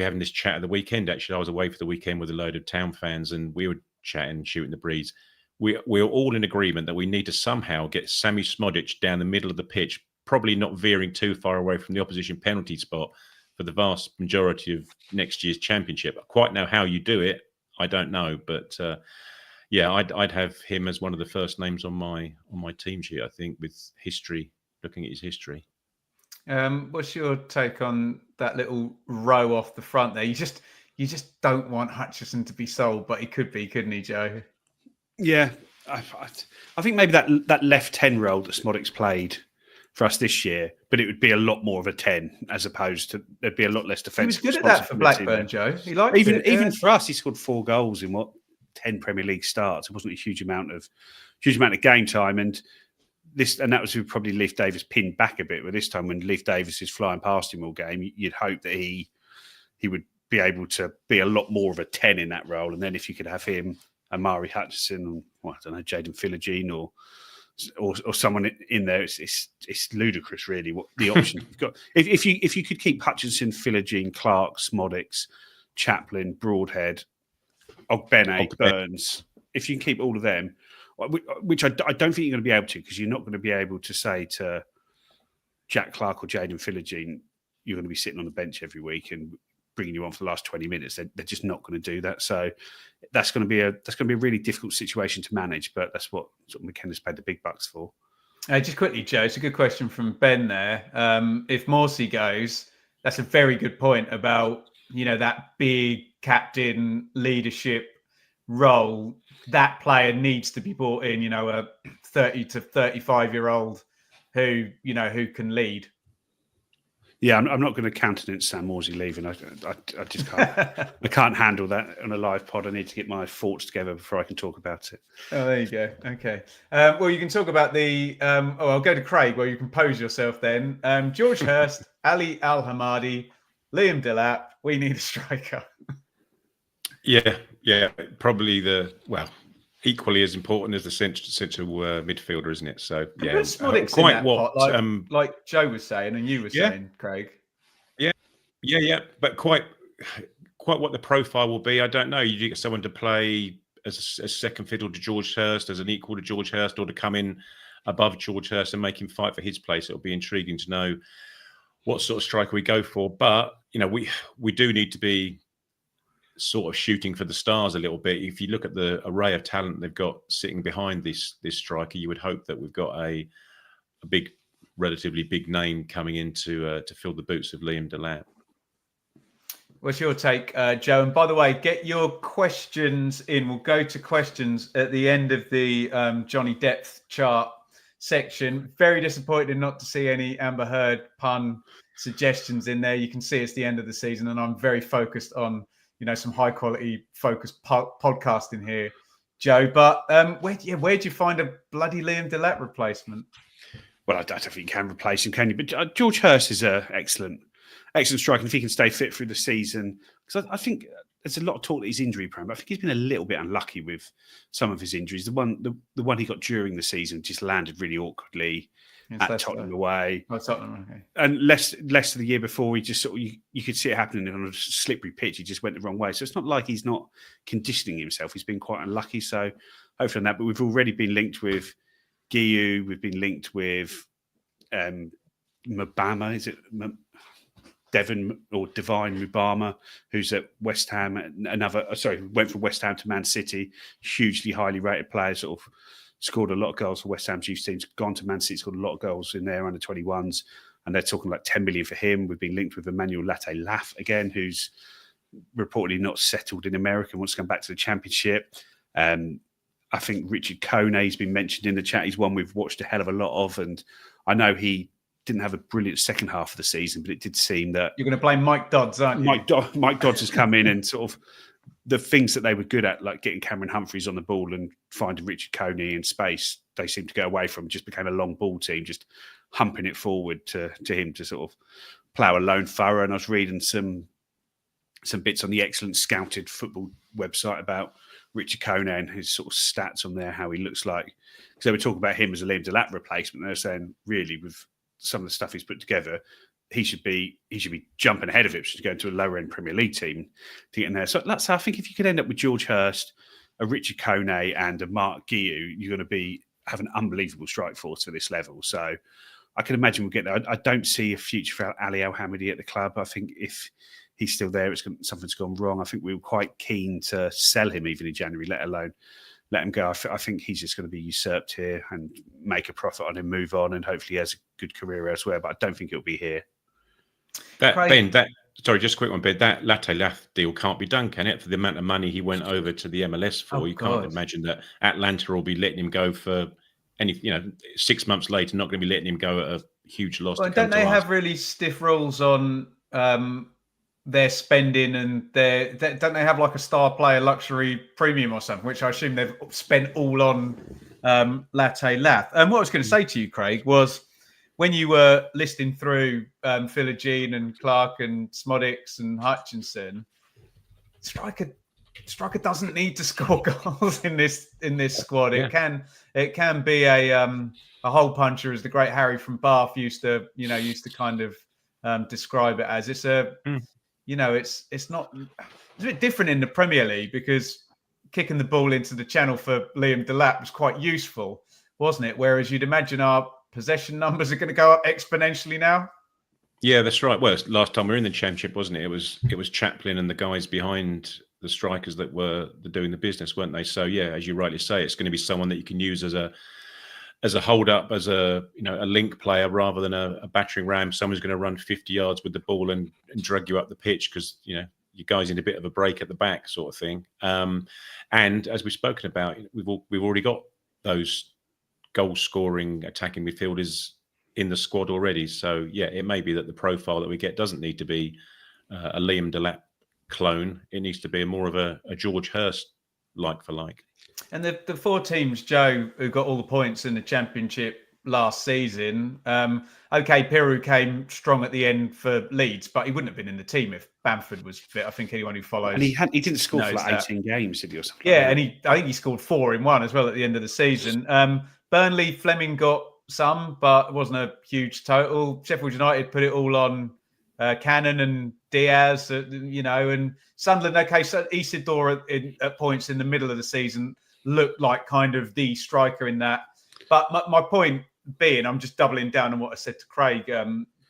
having this chat at the weekend. Actually, I was away for the weekend with a load of Town fans, and we were chatting, shooting the breeze. We're all in agreement that we need to somehow get Sammy Smodic down the middle of the pitch, probably not veering too far away from the opposition penalty spot for the vast majority of next year's Championship. I quite know how you do it. I don't know, but I'd have him as one of the first names on my team sheet. I think, with history. Looking at his history. What's your take on that little row off the front there? You just don't want Hutchison to be sold, but he could be, couldn't he, Joe? Yeah, I think maybe that left 10 role that Smodic's played for us this year, but it would be a lot more of a 10 as opposed to there'd be a lot less defensive. He was good at that for Blackburn, Joe. He liked it. Even for us, he scored 4 goals in 10 Premier League starts. It wasn't a huge amount of game time, and that was probably Leif Davis pinned back a bit. But this time, when Leif Davis is flying past him all game, you'd hope that he would be able to be a lot more of a 10 in that role. And then if you could have him, Amari Hutchison, or I don't know, Jaden Philogene, or someone in there, it's ludicrous, really. What the options you've got? If you could keep Hutchinson, Philogene, Clark, Smodics, Chaplin, Broadhead, Ogbene, Burns, if you can keep all of them. which I don't think you're going to be able to, because you're not going to be able to say to Jack Clark or Jaden Philogene, you're going to be sitting on the bench every week and bringing you on for the last 20 minutes. They're just not going to do that. So that's going to be a really difficult situation to manage. But that's what sort of McKenna's paid the big bucks for. Just quickly, Joe, it's a good question from Ben there. If Morsey goes, that's a very good point about, that big captain leadership role. That player needs to be brought in, a 30 to 35-year-old who can lead. Yeah, I'm not going to countenance Sam Morsey leaving. I just can't. I can't handle that on a live pod. I need to get my thoughts together before I can talk about it. Oh, there you go. Okay. Well, you can talk about the. I'll go to Craig, where you can pose yourself then. George Hurst, Ali Al Hamadi, Liam Delap. We need a striker. Yeah, probably equally as important as the central midfielder, isn't it? So yeah, quite what pot, like Joe was saying and you were saying, Craig. Yeah, but quite what the profile will be, I don't know. You get someone to play as a second fiddle to George Hurst, as an equal to George Hurst, or to come in above George Hurst and make him fight for his place. It'll be intriguing to know what sort of striker we go for. But we do need to be sort of shooting for the stars a little bit. If you look at the array of talent they've got sitting behind this striker, you would hope that we've got a relatively big name coming in to fill the boots of Liam Delap. What's your take, Joe? And by the way, get your questions in. We'll go to questions at the end of the Johnny Depth chart section. Very disappointed not to see any Amber Heard pun suggestions in there. You can see it's the end of the season, and I'm very focused on some high quality focused podcasting here, Joe. But where'd you find a bloody Liam Delap replacement? Well, I don't think you can replace him, can you? But George Hurst is an excellent striker. And if he can stay fit through the season, because I think there's a lot of talk that he's injury prone, but I think he's been a little bit unlucky with some of his injuries. The one he got during the season just landed really awkwardly at Tottenham away. Oh, Tottenham, okay. And less of the year before, he just sort of you could see it happening on a slippery pitch. He just went the wrong way. So it's not like he's not conditioning himself. He's been quite unlucky. So hopefully on that. But we've already been linked with Guiu. We've been linked with Mubama. Is it Devin or Divine Mubama, who's at West Ham? Went from West Ham to Man City. Hugely highly rated player. Sort of scored a lot of goals for West Ham's youth teams, gone to Man City, scored a lot of goals in their under-21s, and they're talking like 10 million for him. We've been linked with Emmanuel Latte-Laff again, who's reportedly not settled in America and wants to come back to the Championship. I think Richard Kone's been mentioned in the chat. He's one we've watched a hell of a lot of, and I know he didn't have a brilliant second half of the season, but it did seem that... You're going to blame Mike Dodds, aren't you? Mike Dodds has come in and sort of the things that they were good at, like getting Cameron Humphreys on the ball and finding Richard Kone in space, they seemed to go away from. Just became a long ball team, just humping it forward to him to sort of plough a lone furrow. And I was reading some bits on the excellent Scouted football website about Richard Kone and his sort of stats on there, how he looks like. Because they were talking about him as a Liam Delap replacement. They're saying, really, with some of the stuff he's put together, he should be jumping ahead of Ipswich to go into a lower end Premier League team to get in there. So I think if you could end up with George Hurst, a Richard Kone, and a Mark Guiu, you're going to have an unbelievable strike force for this level. So I can imagine we'll get there. I don't see a future for Ali Al Hamadi at the club. I think if he's still there, something's gone wrong. I think we were quite keen to sell him even in January, let alone let him go. I think he's just going to be usurped here and make a profit on him, move on, and hopefully he has a good career elsewhere. But I don't think it'll be here. Just a quick one, Ben. That Latte-Laff deal can't be done, can it? For the amount of money he went over to the MLS for, you can't imagine that Atlanta will be letting him go for 6 months later, not going to be letting him go at a huge loss. Well, don't they have really stiff rules on their spending and don't they have like a star player luxury premium or something, which I assume they've spent all on Latte-Laff. And what I was going to say to you, Craig, was when you were listing through Philogene and Clark and Smodics and Hutchinson, striker doesn't need to score goals in this squad. Yeah. It can be a hole puncher, as the great Harry from Bath used to kind of describe it as. It's a it's a bit different in the Premier League because kicking the ball into the channel for Liam Delap was quite useful, wasn't it? Whereas you'd imagine our possession numbers are going to go up exponentially now. Yeah, that's right. Well, last time we were in the Championship, wasn't it? It was Chaplin and the guys behind the strikers that were doing the business, weren't they? So yeah, as you rightly say, it's going to be someone that you can use as a hold up, as a link player rather than a battering ram. Someone's going to run 50 yards with the ball and drag you up the pitch because you guys need a bit of a break at the back, sort of thing. And as we've spoken about, we've already got those goal scoring attacking midfielders in the squad already. So yeah, it may be that the profile that we get doesn't need to be a Liam Delap clone. It needs to be more of a George Hurst like for like. And the 4 teams, Joe, who got all the points in the Championship last season. Okay, Piru came strong at the end for Leeds, but he wouldn't have been in the team if Bamford was fit. I think anyone who follows, and he didn't score for like 18 games, did he, or something? Yeah, and I think he scored 4 in one as well at the end of the season. Burnley, Fleming got some, but it wasn't a huge total. Sheffield United put it all on Cannon and Diaz, and Sunderland. Okay, so Isidore at points in the middle of the season looked like kind of the striker in that. But my point being, I'm just doubling down on what I said to Craig,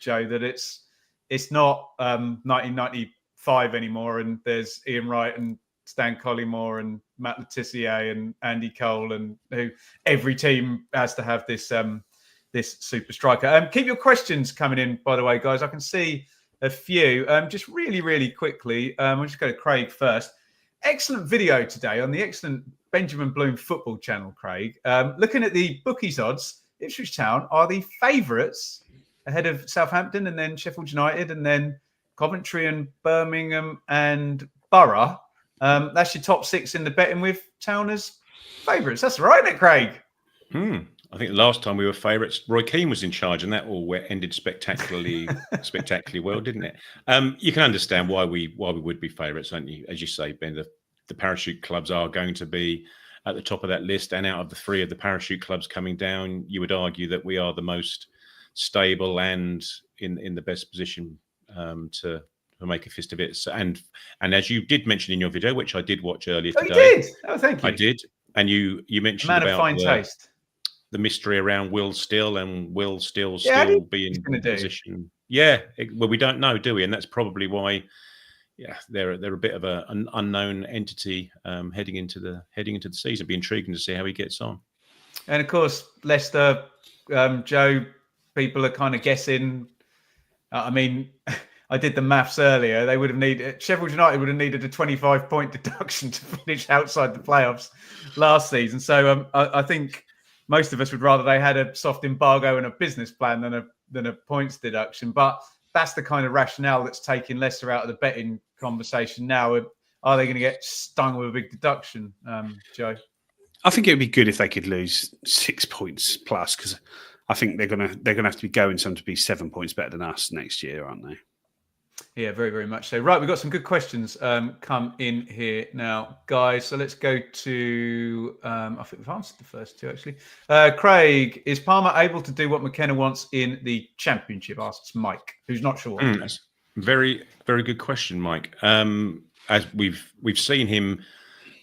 Joe, that it's not 1995 anymore, and there's Ian Wright and Stan Collymore and Matt Letizia and Andy Cole, and who every team has to have this this super striker. Keep your questions coming in, by the way, guys. I can see a few. Just really, really quickly, we'll just go to Craig first. Excellent video today on the excellent Benjamin Bloom football channel, Craig. Looking at the bookies odds, Ipswich Town are the favourites ahead of Southampton and then Sheffield United and then Coventry and Birmingham and Borough. That's your top 6 in the betting with Town as favourites. That's right, isn't it, Craig? I think the last time we were favourites, Roy Keane was in charge, and that all ended spectacularly well, didn't it? You can understand why we would be favourites, don't you? As you say, Ben, the parachute clubs are going to be at the top of that list, and out of the 3 of the parachute clubs coming down, you would argue that we are the most stable and in the best position to make a fist of it. And as you did mention in your video, which I did watch earlier today. Oh, you did? Oh, thank you. I did. And you mentioned Man about of fine taste. The mystery around Will Still and Will Still be in position. Yeah, well, we don't know, do we? And that's probably why. Yeah, they're a bit of an unknown entity heading into the season. It'll be intriguing to see how he gets on. And of course, Leicester, Joe, people are kind of guessing. I mean, I did the maths earlier. They would have needed Sheffield United would have needed a 25-point deduction to finish outside the playoffs last season. So I think most of us would rather they had a soft embargo and a business plan than a points deduction. But that's the kind of rationale that's taking Leicester out of the betting conversation now. Are they going to get stung with a big deduction, Joe? I think it would be good if they could lose 6 points plus, because I think they're gonna have to be going some to be 7 points better than us next year, aren't they? Yeah, very, very much so. Right, we've got some good questions come in here now, guys. So let's go to, I think we've answered the first 2, actually. Craig, is Palmer able to do what McKenna wants in the Championship? Asks Mike, who's not sure. That's very, very good question, Mike. As we've seen him,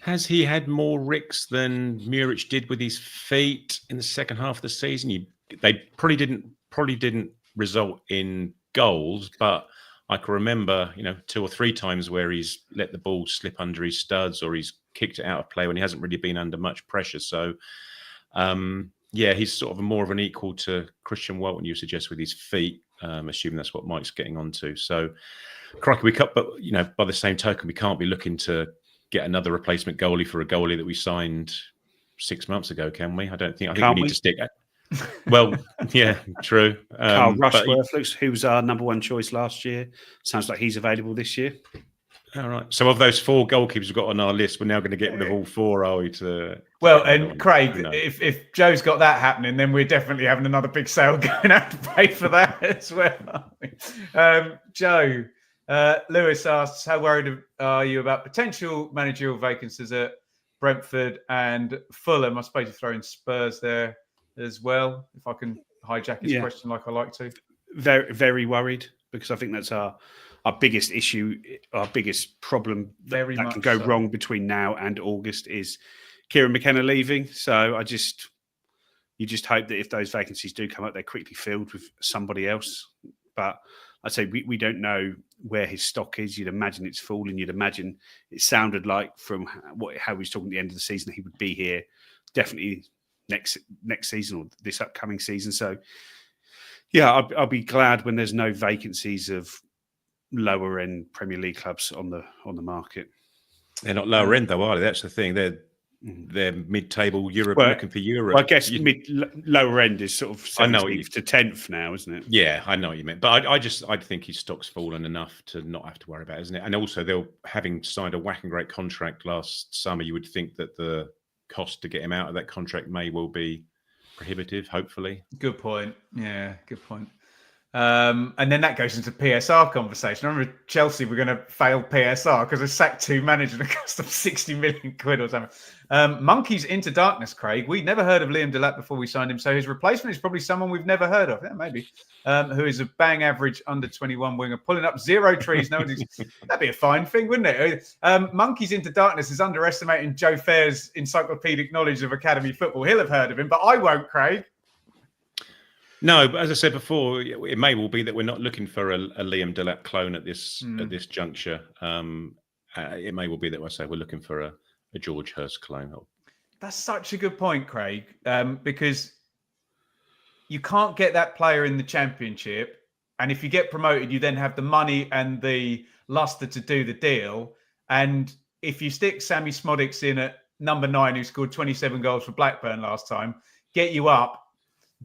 has he had more ricks than Muric did with his feet in the second half of the season? They probably didn't result in goals, but I can remember, 2 or 3 times where he's let the ball slip under his studs or he's kicked it out of play when he hasn't really been under much pressure. So, he's sort of more of an equal to Christian Walton, you suggest, with his feet, assuming that's what Mike's getting onto. So, crikey, but by the same token, we can't be looking to get another replacement goalie for a goalie that we signed 6 months ago, can we? I think we need to stick at. Well, yeah, true. Carl Rushworth, who was our number 1 choice last year, sounds like he's available this year. All right. So of those 4 goalkeepers we've got on our list, we're now going to get rid of all 4, are we? Well, and Craig, if Joe's got that happening, then we're definitely having another big sale going out to pay for that as well. Joe, Lewis asks, how worried are you about potential managerial vacancies at Brentford and Fulham? I suppose you throw in Spurs there as well, if I can hijack his question like I like to. Very, very worried, because I think that's our our biggest issue, our biggest problem that can go wrong between now and August is Kieran McKenna leaving. So you just hope that if those vacancies do come up, they're quickly filled with somebody else. But I'd say we don't know where his stock is. You'd imagine it's full, and you'd imagine it sounded like from how he was talking at the end of the season that he would be here definitely next season or this upcoming season. So yeah, I'll be glad when there's no vacancies of lower end Premier League clubs on the market. They're not lower end though, are they? That's the thing. They're mid-table Europe, looking for Europe. Well, I guess lower end is sort of 17th to 10th now, isn't it? Yeah, I know what you meant. But I think his stock's fallen enough to not have to worry about it, isn't it? And also, having signed a whacking great contract last summer, you would think that the cost to get him out of that contract may well be prohibitive, hopefully. Good point. Yeah, good point. And then that goes into PSR conversation. I remember Chelsea were going to fail PSR because they sacked 2 managers and it cost them 60 million quid or something. Monkeys into darkness, Craig. We'd never heard of Liam Delap before we signed him. So his replacement is probably someone we've never heard of. Yeah, maybe. Who is a bang average under 21 winger, pulling up 0 trees. That'd be a fine thing, wouldn't it? Monkeys into darkness is underestimating Joe Fair's encyclopedic knowledge of academy football. He'll have heard of him, but I won't, Craig. No, but as I said before, it may well be that we're not looking for a Liam Delap clone at this juncture. It may well be that we're looking for a George Hurst clone. That's such a good point, Craig, because you can't get that player in the Championship, and if you get promoted, you then have the money and the luster to do the deal. And if you stick Sammy Smodics in at number 9, who scored 27 goals for Blackburn last time, get you up.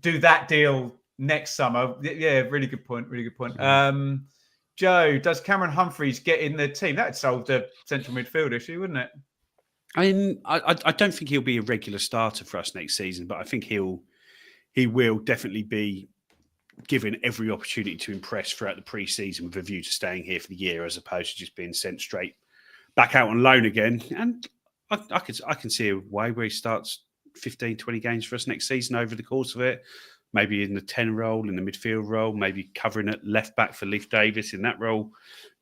Do that deal next summer. Yeah, really good point. Really good point. Joe, does Cameron Humphreys get in the team? That'd solve the central midfield issue, wouldn't it? I mean, I don't think he'll be a regular starter for us next season, but I think he will definitely be given every opportunity to impress throughout the pre-season with a view to staying here for the year, as opposed to just being sent straight back out on loan again. And I can see a way where he starts 15, 20 games for us next season over the course of it. Maybe in the 10 role, in the midfield role, maybe covering at left back for Leif Davis in that role.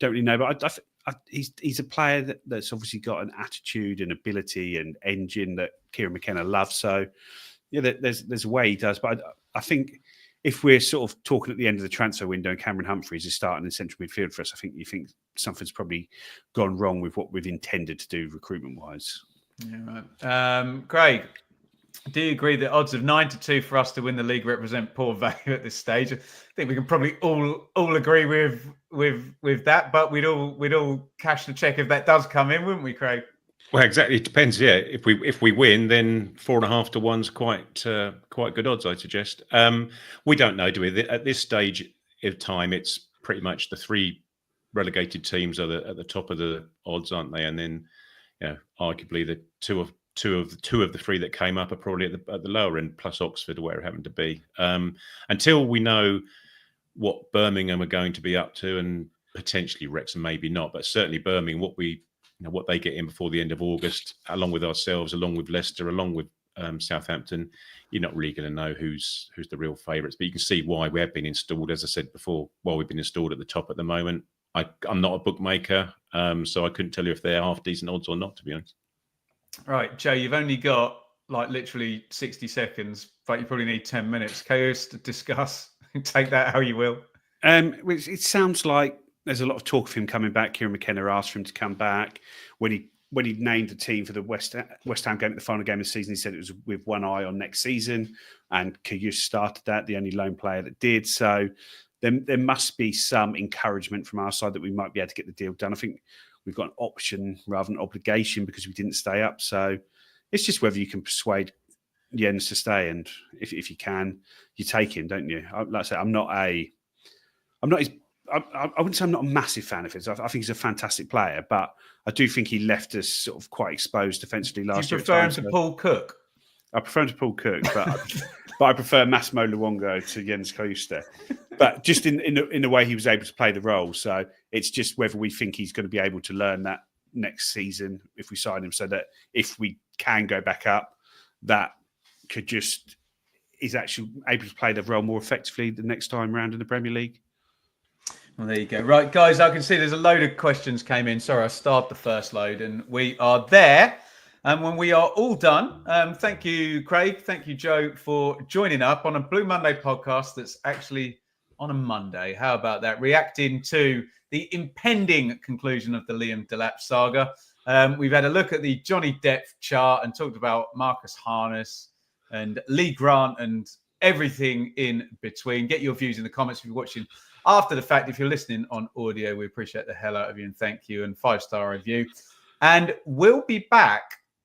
Don't really know, but he's a player that's obviously got an attitude and ability and engine that Kieran McKenna loves. So yeah, there's a way he does. But I think if we're sort of talking at the end of the transfer window and Cameron Humphreys is starting in central midfield for us, I think you think something's probably gone wrong with what we've intended to do recruitment-wise. Yeah, right. Craig, do you agree that odds of 9-2 for us to win the league represent poor value at this stage? I think we can probably all agree with that, but we'd all cash the check if that does come in, wouldn't we, Craig? Well, exactly. It depends. Yeah, if we win, then 4.5 to 1's quite good odds, I suggest. We don't know, do we? At this stage of time, it's pretty much the 3 relegated teams are at the top of the odds, aren't they? And then, arguably the two of the 3 that came up are probably at the lower end, plus Oxford or where it happened to be. Until we know what Birmingham are going to be up to, and potentially Wrexham, maybe not, but certainly Birmingham, what they get in before the end of August, along with ourselves, along with Leicester, along with Southampton, you're not really going to know who's the real favourites. But you can see why we have been installed, as I said before, while we've been installed at the top at the moment. I'm not a bookmaker, so I couldn't tell you if they're half decent odds or not, to be honest. Right, Joe, you've only got literally 60 seconds, but you probably need 10 minutes. Chaos to discuss. Take that how you will. It sounds like there's a lot of talk of him coming back. Kieran McKenna asked for him to come back. When he named the team for the West Ham game at the final game of the season, he said it was with one eye on next season, and Karius started that, the only lone player that did. So there must be some encouragement from our side that we might be able to get the deal done. I think we've got an option rather than obligation because we didn't stay up. So it's just whether you can persuade Jens to stay, and if you can, you take him, don't you? Like I say, I wouldn't say I'm not a massive fan of his. I think he's a fantastic player, but I do think he left us sort of quite exposed defensively last year. Do you prefer him to Paul Cook? I prefer him to Paul Cook, but I prefer Massimo Luongo to Jens Kajuste. But just in the way he was able to play the role. So it's just whether we think he's going to be able to learn that next season if we sign him, so that if we can go back up, that is actually able to play the role more effectively the next time round in the Premier League. Well, there you go. Right, guys, I can see there's a load of questions came in. Sorry, I started the first load and we are there. And when we are all done, thank you, Craig. Thank you, Joe, for joining up on a Blue Monday podcast that's actually on a Monday. How about that? Reacting to the impending conclusion of the Liam Delap saga. We've had a look at the Johnny Depp chart and talked about Marcus Harness and Lee Grant and everything in between. Get your views in the comments if you're watching after the fact. If you're listening on audio, we appreciate the hell out of you and thank you, and 5-star review. And we'll be back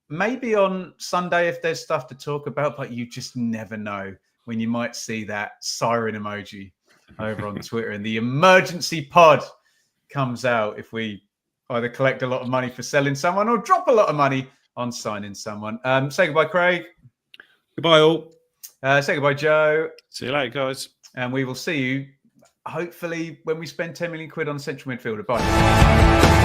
maybe on Sunday if there's stuff to talk about, but you just never know when you might see that siren emoji over on Twitter and the emergency pod comes out if we either collect a lot of money for selling someone or drop a lot of money on signing someone. Say goodbye, Craig. Goodbye, all. Say goodbye, Joe. See you later, guys. And we will see you hopefully when we spend 10 million quid on central midfielder. Bye.